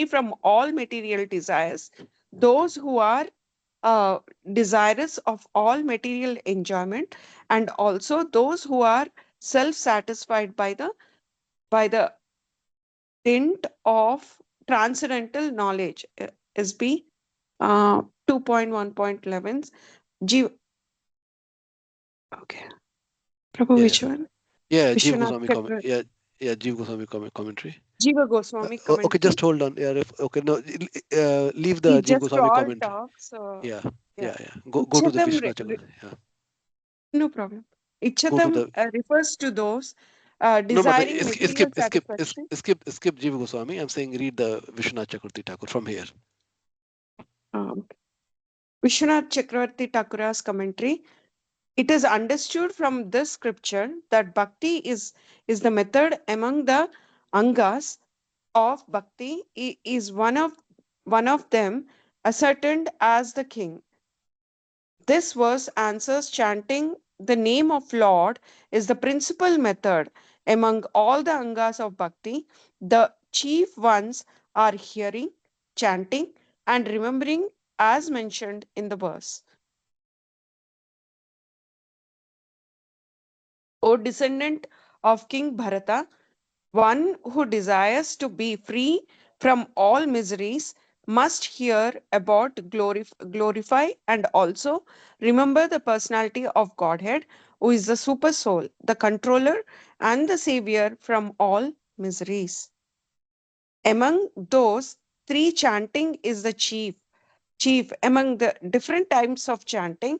from all material desires, those who are desirous of all material enjoyment, and also those who are self-satisfied by the dint of transcendental knowledge. SB 2.1.11. G. Okay. Prabhu, Yeah. which one? Yeah. Jiva Vishwanath Goswami comment. Chakra. Yeah. Yeah. Jiva Goswami commentary. Jiva Goswami Okay, commentary. just hold on. Yeah. Okay. No. Leave the He Jiva just Goswami all commentary. talks. Yeah. Yeah. Yeah. Yeah. Go to the Ichatam, Vishnu Chakra. Yeah. no problem. Go to Ichatam the. refers to those No, Mataji. desiring material satisfaction. Skip Jiva Goswami. I'm saying read the Vishnu Chakravarti Thakur from here. Um, Vishwanath Chakravarti Thakura's commentary. It is understood from this scripture that bhakti is the method among the angas of bhakti is one of them ascertained as the king. This verse answers chanting the name of Lord is the principal method among all the angas of bhakti. The chief ones are hearing, chanting, and remembering as mentioned in the verse. O descendant of King Bharata, one who desires to be free from all miseries must hear about glorify and also remember the personality of Godhead, who is the super soul, the controller, and the savior from all miseries. Among those, three chanting is the chief among the different types of chanting,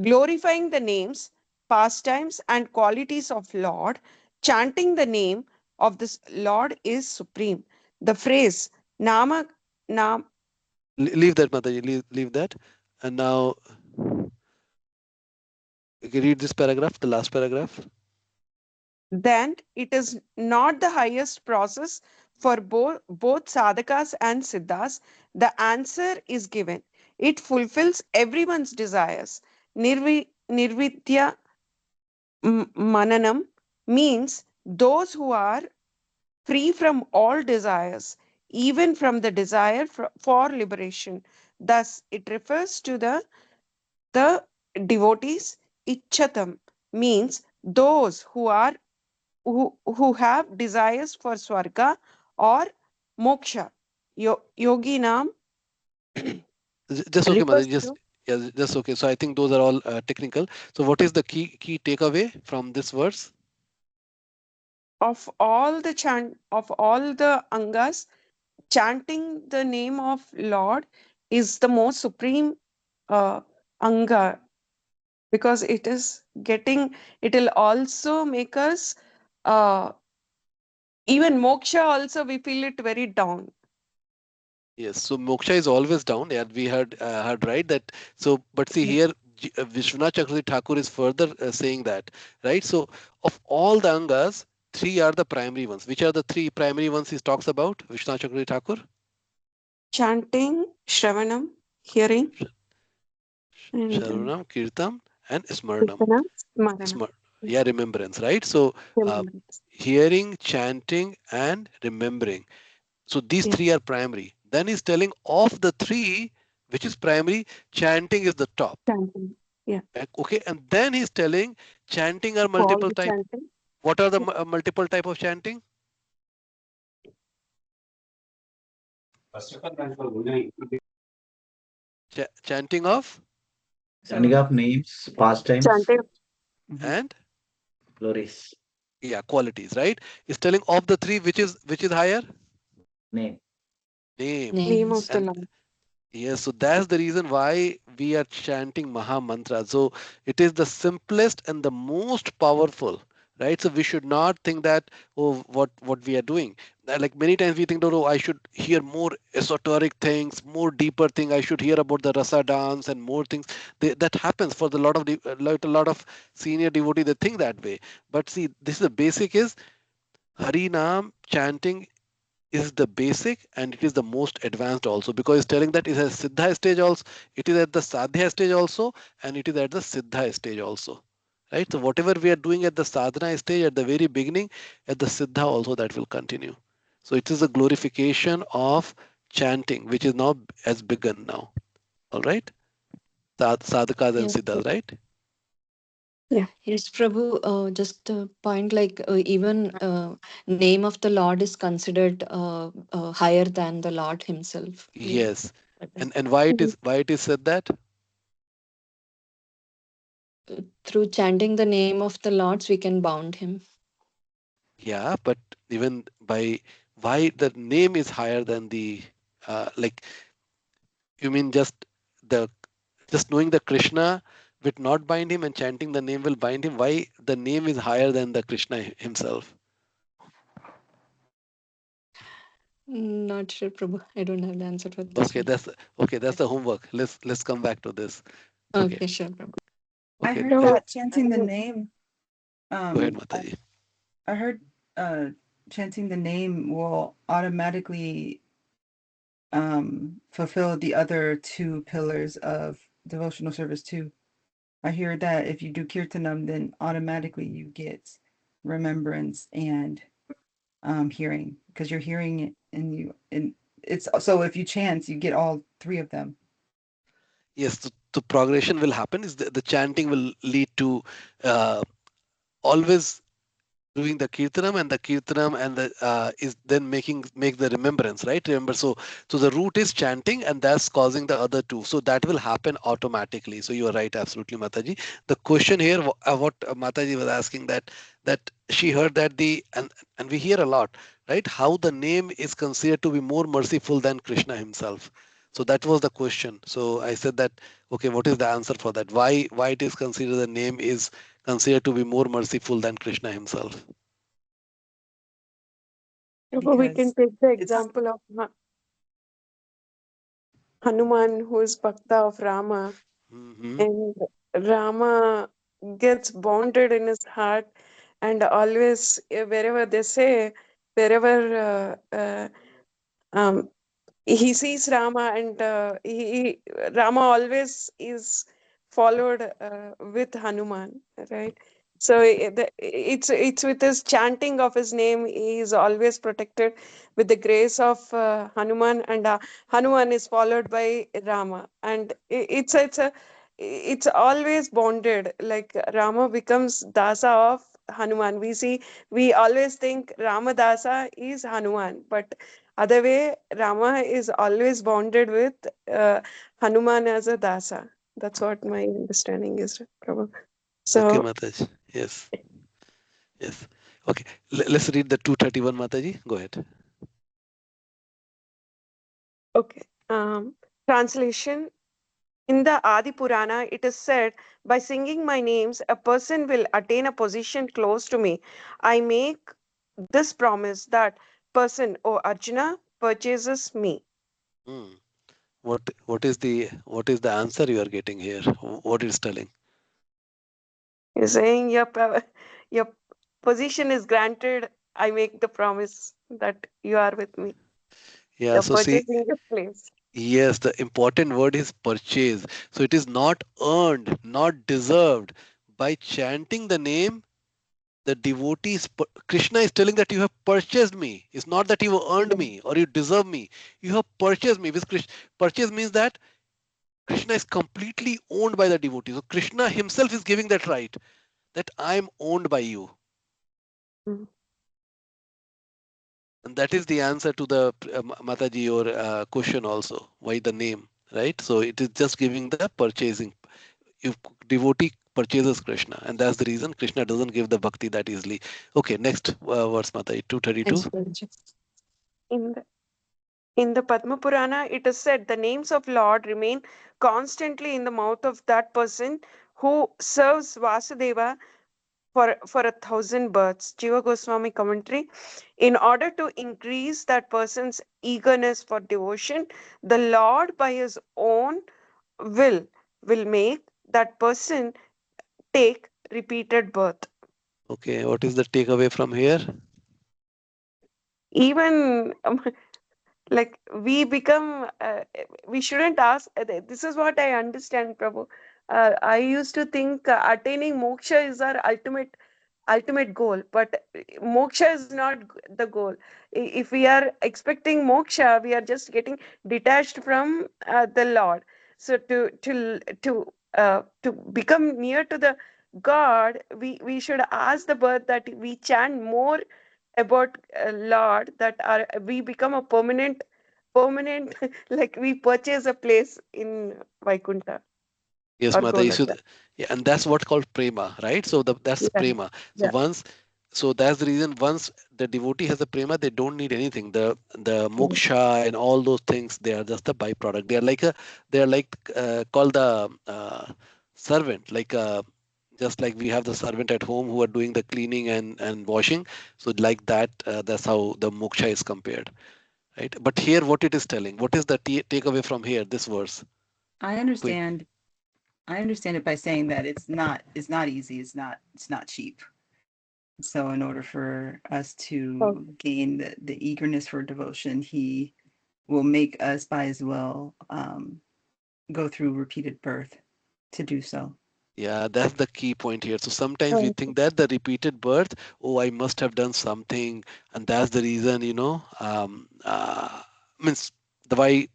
glorifying the names, pastimes, and qualities of Lord, chanting the name of this Lord is supreme. The phrase Nama Nam Leave that, Mataji. Leave that. And now, you can read this paragraph, the last paragraph. then it is not the highest process for both sadhakas and siddhas. The answer is given. It fulfills everyone's desires. Nirvidya mananam means those who are free from all desires, even from the desire for liberation. Thus, it refers to the devotees. Ichatam means those who have desires for swarga or moksha. Yoginam Just okay, refers Mataji. Just to yeah, just okay. So I think those are all technical. So what is the key takeaway from this verse? of all the angas, chanting the name of Lord is the most supreme anga, because it'll also make us uh, even moksha also we feel it very down. Yes, so moksha is always down. Yeah, we heard right that. So, but see Yeah. here, Vishwanath Chakravarti Thakur is further saying that, right? So, of all the angas, three are the primary ones. Which are the three primary ones he talks about? Vishwanath Chakravarti Thakur, Chanting, Shravanam, hearing, and Shravanam, Kirtam, and Smaranam. Kirtana, Smarana. Smar Yeah, remembrance, right? So, Remembrance. hearing, chanting, and remembering. So these Yeah, three are primary. Then he's telling of the three, which is primary, chanting is the top. chanting. Yeah, Okay, and then he's telling chanting are all multiple the type. chanting. What are the Yeah. multiple type of chanting? Chanting of Standing So, up names, pastimes, Chanting. mhm. and glories, yeah, qualities, right? He's telling of the three, which is higher? name. Name. Name Names. of the And Lord. yes, so that's the reason why we are chanting Maha Mantra. So it is the simplest and the most powerful, right? So we should not think that, oh, what we are doing. Like many times we think, oh, I should hear more esoteric things, more deeper thing. I should hear about the rasa dance and more things. That happens for the lot of a lot of senior devotee. They think that way. But see, this is the basic is Hari Nam chanting is the basic and it is the most advanced also, because it's telling that it has siddha stage also, it is at the sadhya stage also, and it is at the siddha stage also, right? So whatever we are doing at the sadhana stage at the very beginning, at the siddha also that will continue. So it is a glorification of chanting which is now has begun now. All right, sadhakas and Yes, siddhas, right? Yeah. yes, Prabhu. Just a point like even name of the Lord is considered higher than the Lord Himself. Yeah. Yes. And why it Mhm. is said that? Through chanting the name of the Lords, we can bound Him. Yeah, but even by why the name is higher than the like, you mean the just knowing the Krishna will not bind him and chanting the name will bind him? Why the name is higher than the Krishna himself? Not sure, Prabhu. I don't have the answer for this Okay, one. that's the homework. Let's come back to this. Okay, Okay, sure, Prabhu. I okay. heard So, that chanting the name, Go ahead, um, I, Mataji. I heard chanting the name will automatically fulfill the other two pillars of devotional service too. I hear that if you do kirtanam, then automatically you get remembrance and hearing, because you're hearing it and it's so if you chant, you get all three of them. Yes, the progression will happen. Is the chanting will lead to always doing the kirtanam, and the kirtanam and the is then make the remembrance, right? Remember, so the root is chanting and that's causing the other two, so that will happen automatically. So you are right, absolutely, Mataji. The question here, what Mataji was asking, that she heard that and we hear a lot, right, how the name is considered to be more merciful than Krishna himself. So that was the question. So I said that, okay, what is the answer for that? Why it is considered the name is considered to be more merciful than Krishna himself? Prabhu, we can because take the it's example of Hanuman, who is Bhakta of Rama, Hmm. and Rama gets bonded in his heart, and always, wherever they say, wherever um, he sees Rama, and Rama always is followed with Hanuman, right? So it's with his chanting of his name, he is always protected with the grace of Hanuman, and Hanuman is followed by Rama, and it's always bonded. Like Rama becomes Dasa of Hanuman. We always think Rama Dasa is Hanuman, but other way, Rama is always bonded with Hanuman as a dasa. That's what my understanding is, Prabhu. Okay, So, Mataji. Yes. Yes. Okay. Let's read the 231, Mataji. Go ahead. okay. Translation. In the Adi Purana, it is said, by singing my names, a person will attain a position close to me. I make this promise that person, O Arjuna, purchases me. Hmm. What is the answer you are getting here? What is telling? You're saying your position is granted. I make the promise that you are with me. Yeah. You're So see, purchasing this place. yes, the important word is purchase. So it is not earned, not deserved. By chanting the name, the devotees, Krishna is telling that you have purchased me. It's not that you have earned me or you deserve me. You have purchased me. Purchase means that Krishna is completely owned by the devotee. So Krishna himself is giving that right, that I am owned by you. Mm. And that is the answer to the Mataji, your question also. Why the name, right? So it is just giving the purchasing. If devotee purchases Krishna, and that's the reason Krishna doesn't give the bhakti that easily. Okay, next verse, Mataji, 232. Thanks, Guruji. In the in the Padma Purana, it is said the names of Lord remain constantly in the mouth of that person who serves Vasudeva for 1,000 births. Jiva Goswami commentary. In order to increase that person's eagerness for devotion, the Lord, by his own will, will make that person take repeated birth. Okay, what is the takeaway from here? Even like we become, we shouldn't ask. This is what I understand, Prabhu. I used to think attaining moksha is our ultimate goal, but moksha is not the goal. If we are expecting moksha, we are just getting detached from the Lord. So to become near to the God, we should ask the birth that we chant more about Lord, that are we become a permanent like we purchase a place in Vaikuṇṭha Yes, or Mataji. So, Golokya. yeah, and that's what called prema, right? So that's Yeah, prema. So yeah. once, so that's the reason. Once the devotee has a prema, they don't need anything. The Mm. moksha and all those things, they are just a byproduct. They are like called the servant, like just like we have the servant at home who are doing the cleaning and washing. So like that, that's how the moksha is compared, right? But here, what it is telling, what is the takeaway from here? This verse, I quick. understand. I understand it by saying that it's not easy. It's not cheap. So in order for us Oh, to gain the eagerness for devotion, he will make us by his will go through repeated birth to do so. Yeah, that's the key point here. So sometimes we oh, think that the repeated birth, oh, I must have done something, and that's the reason, means the why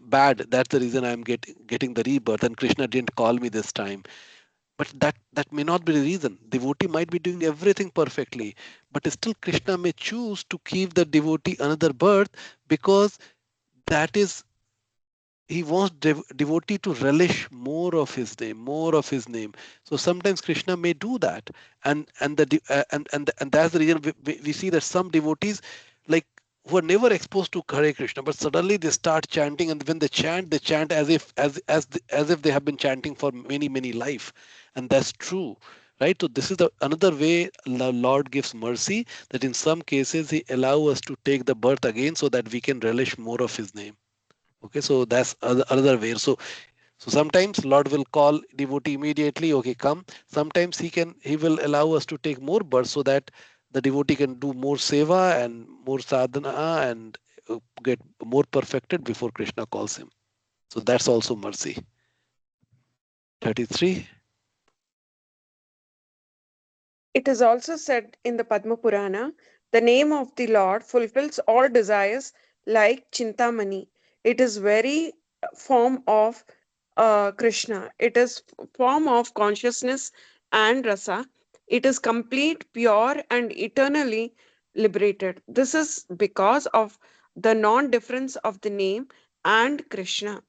bad. That's the reason I'm getting the rebirth, and Krishna didn't call me this time. But that may not be the reason. Devotee might be doing everything perfectly, but still Krishna may choose to give the devotee another birth because that is he wants devotee to relish more of his name. So sometimes Krishna may do that, and the de- and that's the reason we see that some devotees, like, who are never exposed to Hare Krishna, but suddenly they start chanting, and when they chant as if as if they have been chanting for many life, and that's true, right? So this is the another way the Lord gives mercy, that in some cases he allow us to take the birth again so that we can relish more of his name. Okay, so that's another way. So sometimes Lord will call devotee immediately, okay, come. Sometimes he will allow us to take more birth so that the devotee can do more seva and more sadhana and get more perfected before Krishna calls him. So that's also mercy. 33. It is also said in the Padma Purana, the name of the Lord fulfills all desires like Chintamani. It is very form of Krishna. It is form of consciousness and rasa. It is complete, pure, and eternally liberated. This is because of the non-difference of the name and Krishna.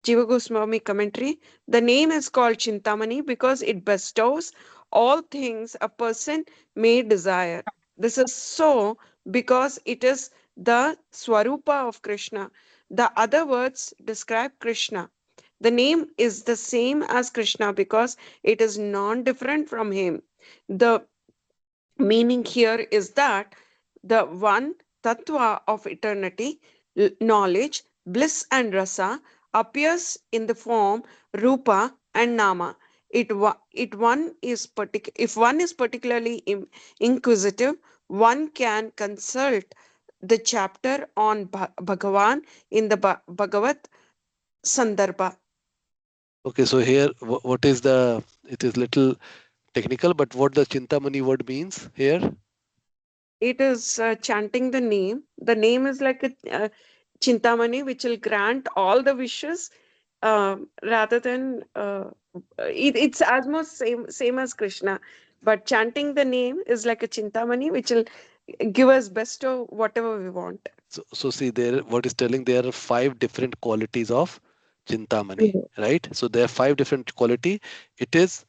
Jiva Goswami commentary. The name is called Chintamani because it bestows all things a person may desire. This is so because it is the Swarupa of Krishna. The other words describe Krishna. The name is the same as Krishna because it is non different from him. The meaning here is that the one tattva of eternity, knowledge, bliss, and rasa appears in the form rupa and nama. If one is particularly inquisitive, one can consult the chapter on Bhagavan in the Bhagavat Sandarbha. Okay, so here what is the, it is little technical, but what the Chintamani word means here? It is chanting the name. The name is like a Chintamani, which will grant all the wishes, rather than it's almost same as Krishna. But chanting the name is like a Chintamani, which will give us best of whatever we want. So see there, what is telling, there are 5 different qualities of Chintamani, Mhm. right? So there are 5 different quality. It is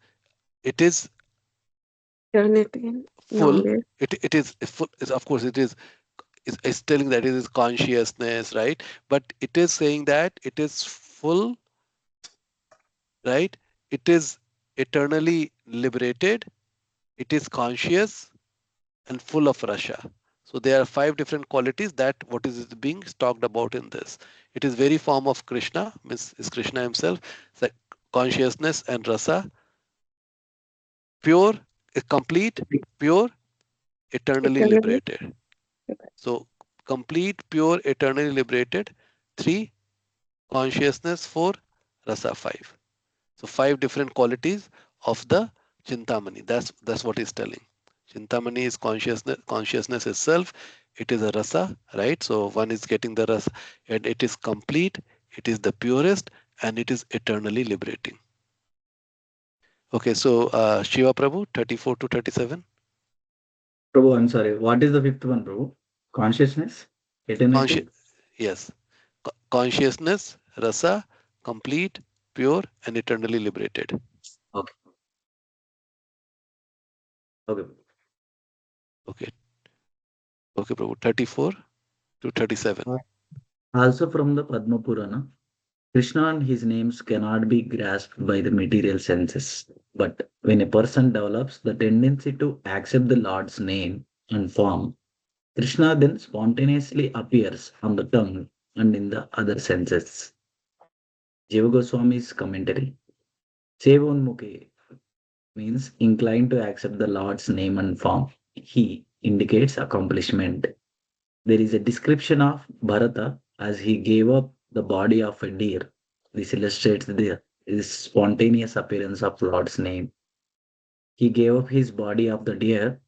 Eternity, full. knowledge, It is full. Of course, it's telling that it is consciousness, right? But it is saying that it is full, right? It is eternally liberated. It is conscious and full of rasha. So there are 5 different qualities that what is being talked about in this. It is very form of Krishna, means is Krishna himself, so consciousness and rasa, pure, complete, pure, eternally eternally. liberated. So complete, pure, eternally liberated. 3, consciousness. 4, rasa. 5. So 5 different qualities of the Chintamani. That's what he's telling. Chintamani is consciousness itself. It is a rasa, right? So one is getting the rasa, and it is complete, it is the purest, and it is eternally liberating. Okay, so Shiva Prabhu, 34 to 37. Prabhu, I'm sorry. What is the fifth one, Prabhu? Consciousness? Consci- Eternity? yes. Consciousness, rasa, complete, pure, and eternally liberated. Okay. Okay. Okay. Okay, Prabhu, 34 to 37. Also from the Padma Purana, Krishna and his names cannot be grasped by the material senses. But when a person develops the tendency to accept the Lord's name and form, Krishna then spontaneously appears on the tongue and in the other senses. Jiva Goswami's commentary. Sevonmukhe means inclined to accept the Lord's name and form. He indicates accomplishment. There is a description of Bharata as he gave up the body of a deer. This illustrates the spontaneous appearance of Lord's name. He gave up his body of the deer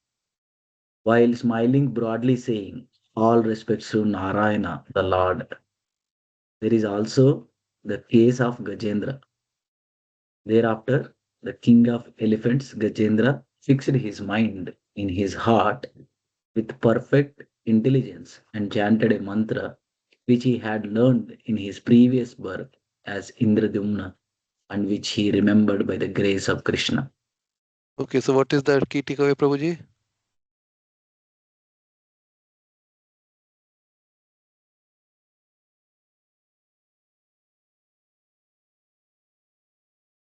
while smiling broadly, saying, all respects to Narayana, the Lord. There is also the case of Gajendra. Thereafter, the king of elephants, Gajendra, fixed his mind in his heart with perfect intelligence and chanted a mantra which he had learned in his previous birth as Indradumna and which he remembered by the grace of Krishna. Okay, so what is the key takeaway, Prabhuji?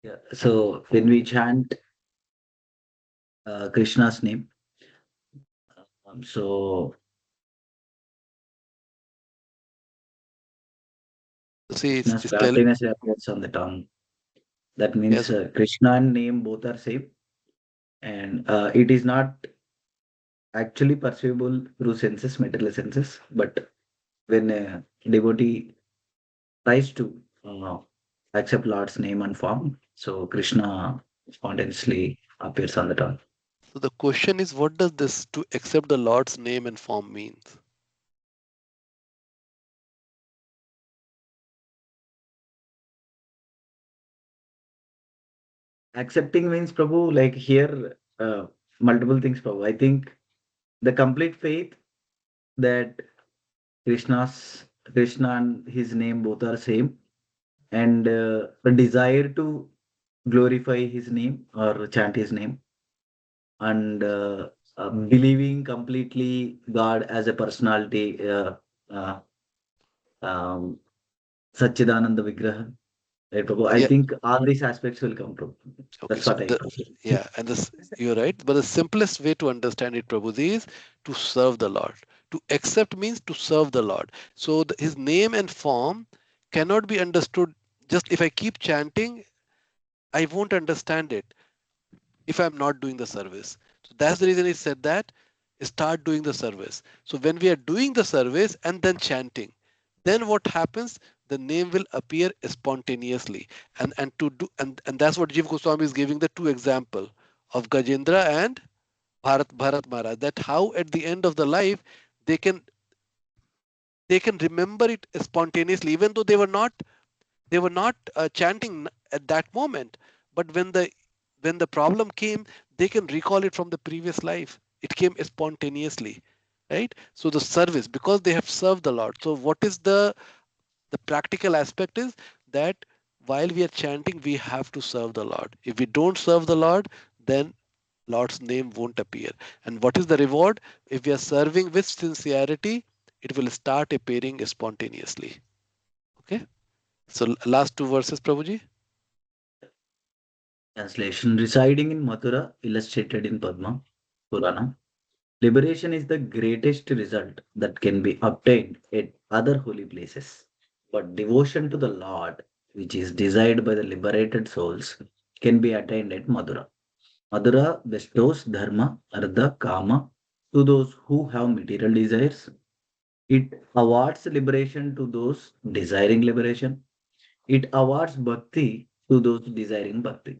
Yeah. So when we chant Krishna's name. So See, Krishna's it's tell simultaneously appears on the tongue. That means yes. Krishna and name both are same, and it is not actually perceivable through senses, material senses. But when a devotee tries to accept Lord's name and form, so Krishna spontaneously appears on the tongue. So the question is, what does this to accept the Lord's name and form means? Accepting means, Prabhu, like here, multiple things, Prabhu. I think the complete faith that Krishna's Krishna and his name both are same, and the desire to glorify his name or chant his name, and believing completely God as a personality, uh, um, Satchidananda Vigraha. Right, Prabhu? I Yeah. think all these aspects will come, Prabhu. Okay. That's So what I the feel. yeah, and this you're right. But the simplest way to understand it, Prabhuji, is to serve the Lord. To accept means to serve the Lord. So his name and form cannot be understood just if I keep chanting. I won't understand it if I'm not doing the service. So that's the reason he said that start doing the service. So when we are doing the service and then chanting, then what happens? The name will appear spontaneously. And that's what Jiva Goswami is giving the two example of Gajendra and Bharat Maharaj, that how at the end of the life they can they can remember it spontaneously, even though they were not chanting at that moment, but when the problem came, they can recall it from the previous life. It came spontaneously, right? So the service, because they have served the Lord. So what is the practical aspect is that while we are chanting, we have to serve the Lord. If we don't serve the Lord, then Lord's name won't appear. And what is the reward? If we are serving with sincerity, it will start appearing spontaneously. Okay. So last two verses, Prabhuji. Translation: residing in Mathura, illustrated in Padma Purana. Liberation is the greatest result that can be obtained at other holy places. But devotion to the Lord, which is desired by the liberated souls, can be attained at Mathura. Mathura bestows dharma, artha, kama to those who have material desires. It awards liberation to those desiring liberation. It awards bhakti to those desiring bhakti.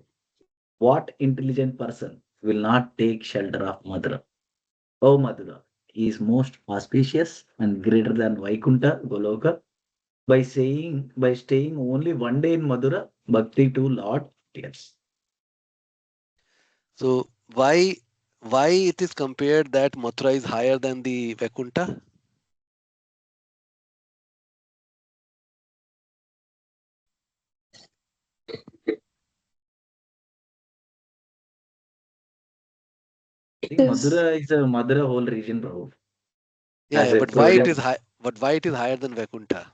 What intelligent person will not take shelter of Mathura? O Mathura is most auspicious and greater than Vaikuṇṭha Goloka. By staying only one day in Mathura, bhakti to Lord appears. So why it is compared that Mathura is higher than the Vaikuṇṭha? I It think is Mathura is a Mathura whole region, Prabhu. Yeah, As yeah, a but why it is program, high? But why it is higher than Vaikuṇṭha?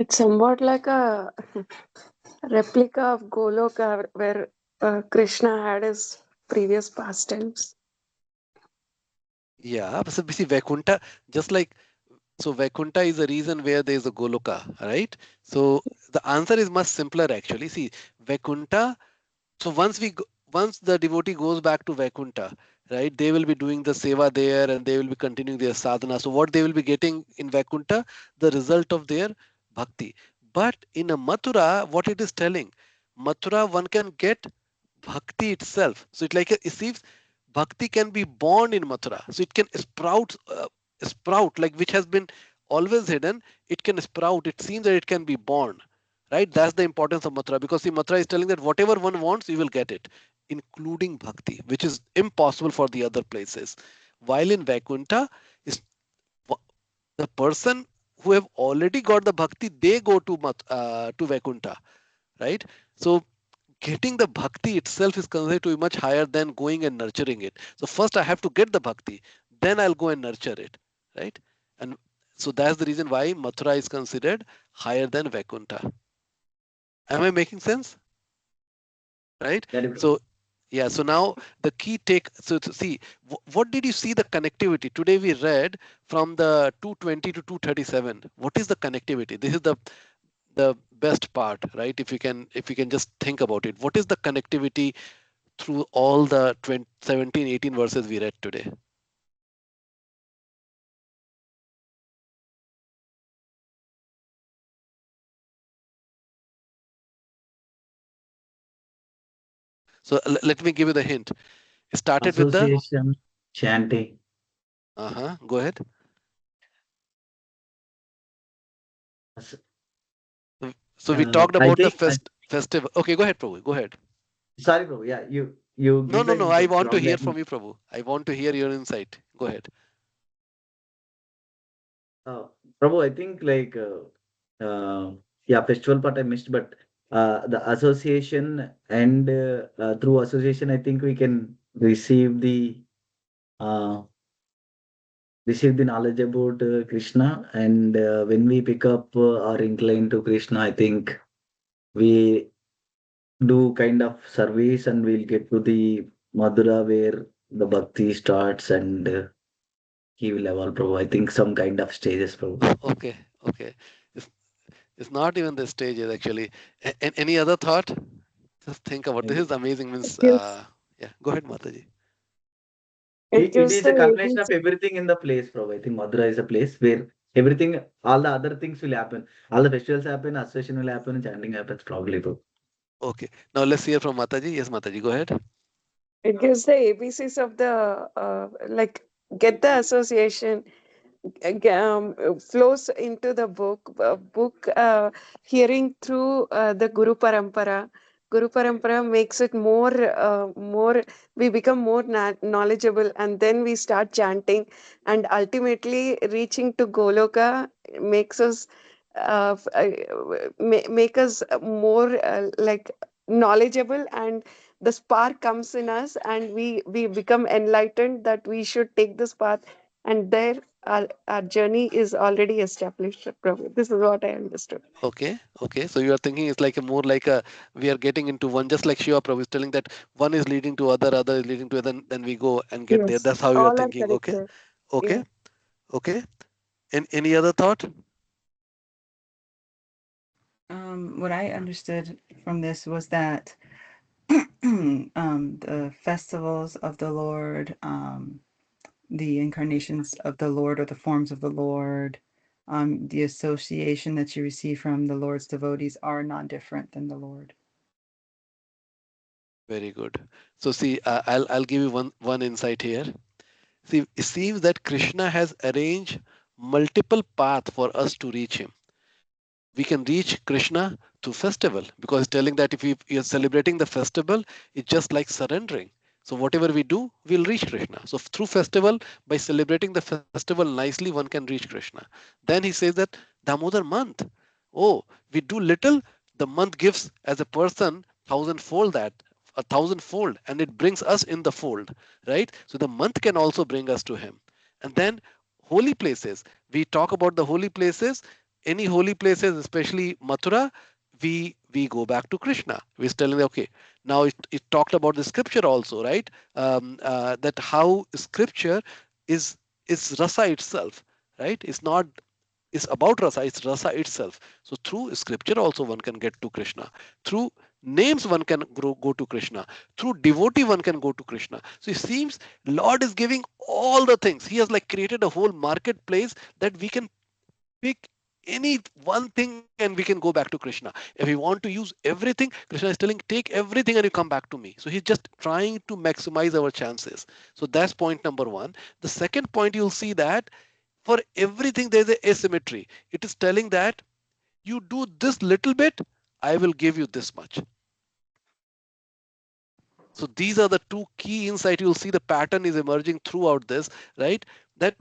It's somewhat like a replica of Goloka where Krishna had his previous pastimes. Yeah, so see Vaikuṇṭha, just like so Vaikuṇṭha is a reason where there is a Goloka, right? So the answer is much simpler actually. See, Vaikuṇṭha. So once the devotee goes back to Vaikuṇṭha, right, they will be doing the seva there and they will be continuing their sadhana. So what they will be getting in Vaikuṇṭha, the result of their bhakti. But in a Mathura, what it is telling, Mathura one can get bhakti itself. So it seems bhakti can be born in Mathura. So it can sprout like which has been always hidden. It can sprout. It seems that it can be born, right? That's the importance of Mathura, because see, Mathura is telling that whatever one wants, you will get it, including bhakti, which is impossible for the other places. While in Vaikuṇṭha, is the person who have already got the bhakti, they go to Vaikuṇṭha, right? So getting the bhakti itself is considered to be much higher than going and nurturing it. So first I have to get the bhakti, then I'll go and nurture it, right? And so that's the reason why Mathura is considered higher than Vaikuṇṭha. Am I making sense? right? Got it, bro. So yeah, so now the key take, so to see, what did you see the connectivity? Today we read from the 220 to 237. What is the connectivity? This is the best part, right? If you can just think about it, what is the connectivity through all the 20, 17, 18 verses we read today? So let me give you the hint. It started with the Association, chanting. go ahead. As- So we talked I about the think, festival. Okay, go ahead, Prabhu. Go ahead. sorry, bro. Yeah, you No, give no, the no. I input want to from hear when. from you, Prabhu. I want to hear your insight. Go ahead. Prabhu, I think like yeah, festival part I missed, but the association and through association, I think we can uh, receive the knowledge about Krishna, and when we pick up or incline to Krishna, I think we do kind of service, and we'll get to the Mathurā where the bhakti starts, and he will evolve, Prabhu. I think some kind of stages, Prabhu. Okay, okay. It's, it's not even the stages actually. Any other thought? Just think about this. Is amazing. It Means gives yeah. Go ahead, Mataji. it It gives is the a culmination of ABC. everything in the place, bro. I think Mathura is a place where everything, all the other things will happen. All the festivals happen, association will happen, chanting happens, probably, bro. Okay. Now let's hear from Mataji. Yes, Mataji. Go ahead. It gives the ABCs of the like get the association flows into the book hearing through the Guru Parampara makes it more we become more knowledgeable, and then we start chanting, and ultimately reaching to Goloka makes us make us more like knowledgeable, and the spark comes in us, and we become enlightened that we should take this path, and there our journey is already established, Prabhu. This is what I understood. Okay. Okay. So you are thinking it's like a more like a we are getting into one, just like Shiva Prabhu is telling that one is leading to other is leading to other, then we go and get there. Yes, That's how you are all are thinking. Okay. connected. Okay. Yeah. Okay. And any other thought? What I understood from this was that the festivals of the Lord, the incarnations of the Lord or the forms of the Lord, the association that you receive from the Lord's devotees are not different than the Lord. Very good. So see, I'll give you one insight here. See, it seems that Krishna has arranged multiple paths for us to reach him. We can reach Krishna through festival because it's telling that if we are celebrating the festival, it's just like surrendering. So whatever we do, we'll reach Krishna. So through festival, by celebrating the festival nicely, one can reach Krishna. Then he says that Damodar month. Oh, we do little, the month gives as a person thousandfold that, a thousandfold, and it brings us in the fold, right? So the month can also bring us to him. And then holy places. We talk about the holy places, any holy places, especially Mathura, we go back to Krishna. We're telling them, okay, now it talked about the scripture also, right? That how scripture is is rasa itself, right? It's not it's about rasa, it's rasa itself. So through scripture also one can get to Krishna. Through names one can go to Krishna. Through devotee one can go to Krishna. So it seems Lord is giving all the things. He has like created a whole marketplace that we can pick any one thing and we can go back to Krishna. If we want to use everything, Krishna is telling, take everything and you come back to me. So he's just trying to maximize our chances. So that's point number one. The second point, you'll see that for everything there's a asymmetry. It is telling that you do this little bit, I will give you this much. So these are the two key insights. You'll see the pattern is emerging throughout this, right? That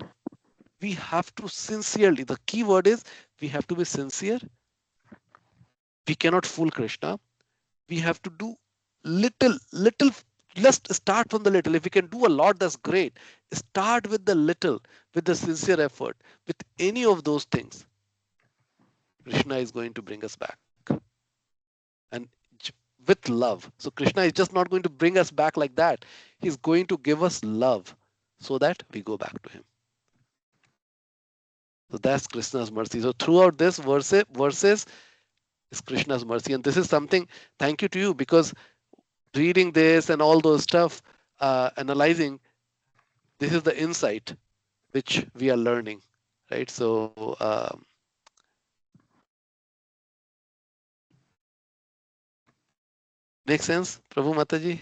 we have to sincerely, the key word is we have to be sincere. We cannot fool Krishna. We have to do little. Let's start from the little. If we can do a lot, that's great. Start with the little, with the sincere effort. With any of those things, Krishna is going to bring us back. And with love. So Krishna is just not going to bring us back like that. He's going to give us love so that we go back to him. So that's Krishna's mercy. So throughout this verses is Krishna's mercy. And this is something, thank you to you, because reading this and all those stuff, analyzing, this is the insight which we are learning, right? So makes sense, Prabhu Mataji?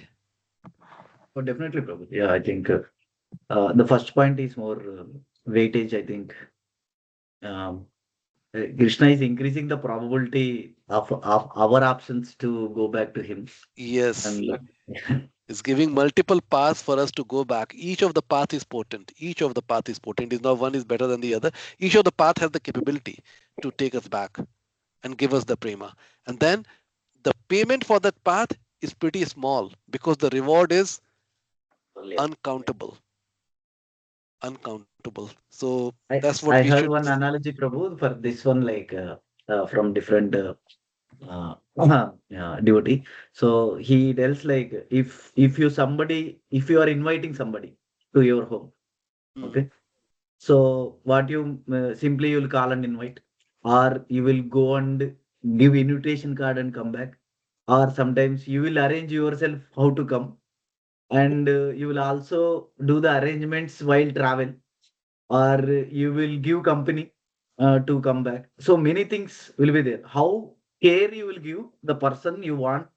Oh, definitely, Prabhu. Yeah, I think the first point is more weightage. I think Krishna is increasing the probability of our options to go back to him. Yes. And It's giving multiple paths for us to go back. Each of the path is potent. Each of the path is potent. Is not one is better than the other. Each of the path has the capability to take us back and give us the prema. And then the payment for that path is pretty small because the reward is uncountable. Uncountable. So that's what I we heard should. one analogy, Prabhu, for this one, like from different devotee. So he tells like if you are inviting somebody to your home, okay. So what you simply you'll call and invite, or you will go and give invitation card and come back, or sometimes you will arrange yourself how to come, and you will also do the arrangements while travel, or you will give company to come back. So many things will be there. How care you will give the person you want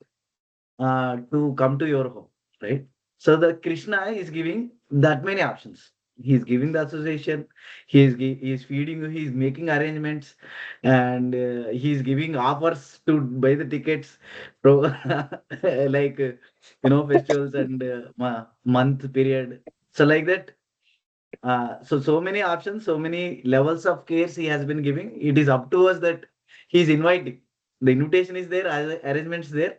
to come to your home, right? So the Krishna is giving that many options. He's giving the association, he is feeding you, he's making arrangements, and he's giving offers to buy the tickets, pro like festivals and month period. So like that, so many options, so many levels of cares he has been giving. It is up to us that he's inviting. The invitation is there, arrangements there.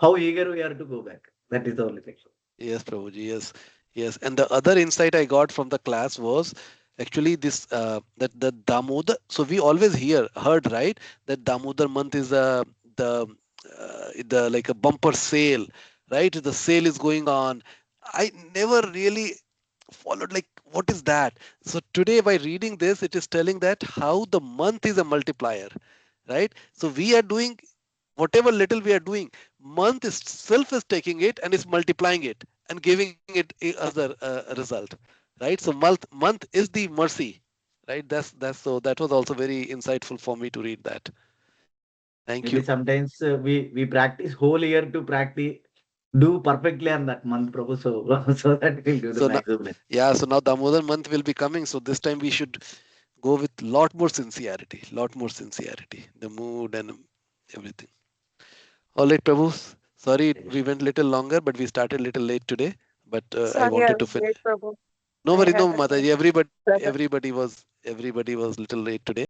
How eager we are to go back. That is the only thing. Yes, Prabhuji. Yes, yes. And the other insight I got from the class was actually this that the Damodar. So we always heard right that Damodar month is the like a bumper sale, right? The sale is going on. I never really followed like what is that. So today by reading this, it is telling that how the month is a multiplier, right? So we are doing whatever little we are doing, month itself is taking it and is multiplying it and giving it as a result, right? So month is the mercy, right? That's so that was also very insightful for me to read that. Thank Maybe you. sometimes we practice whole year to practice do perfectly on that month, Prabhu. So so that we'll do the So now, maximum. yeah, so now Damodar month will be coming, so this time we should go with lot more sincerity, the mood and everything. All right, Prabhu. Sorry, we went little longer, but we started little late today. But I Sorry, I wanted to was finish. late, Prabhu. No I worry, no, had Mataji. Everybody was little late today.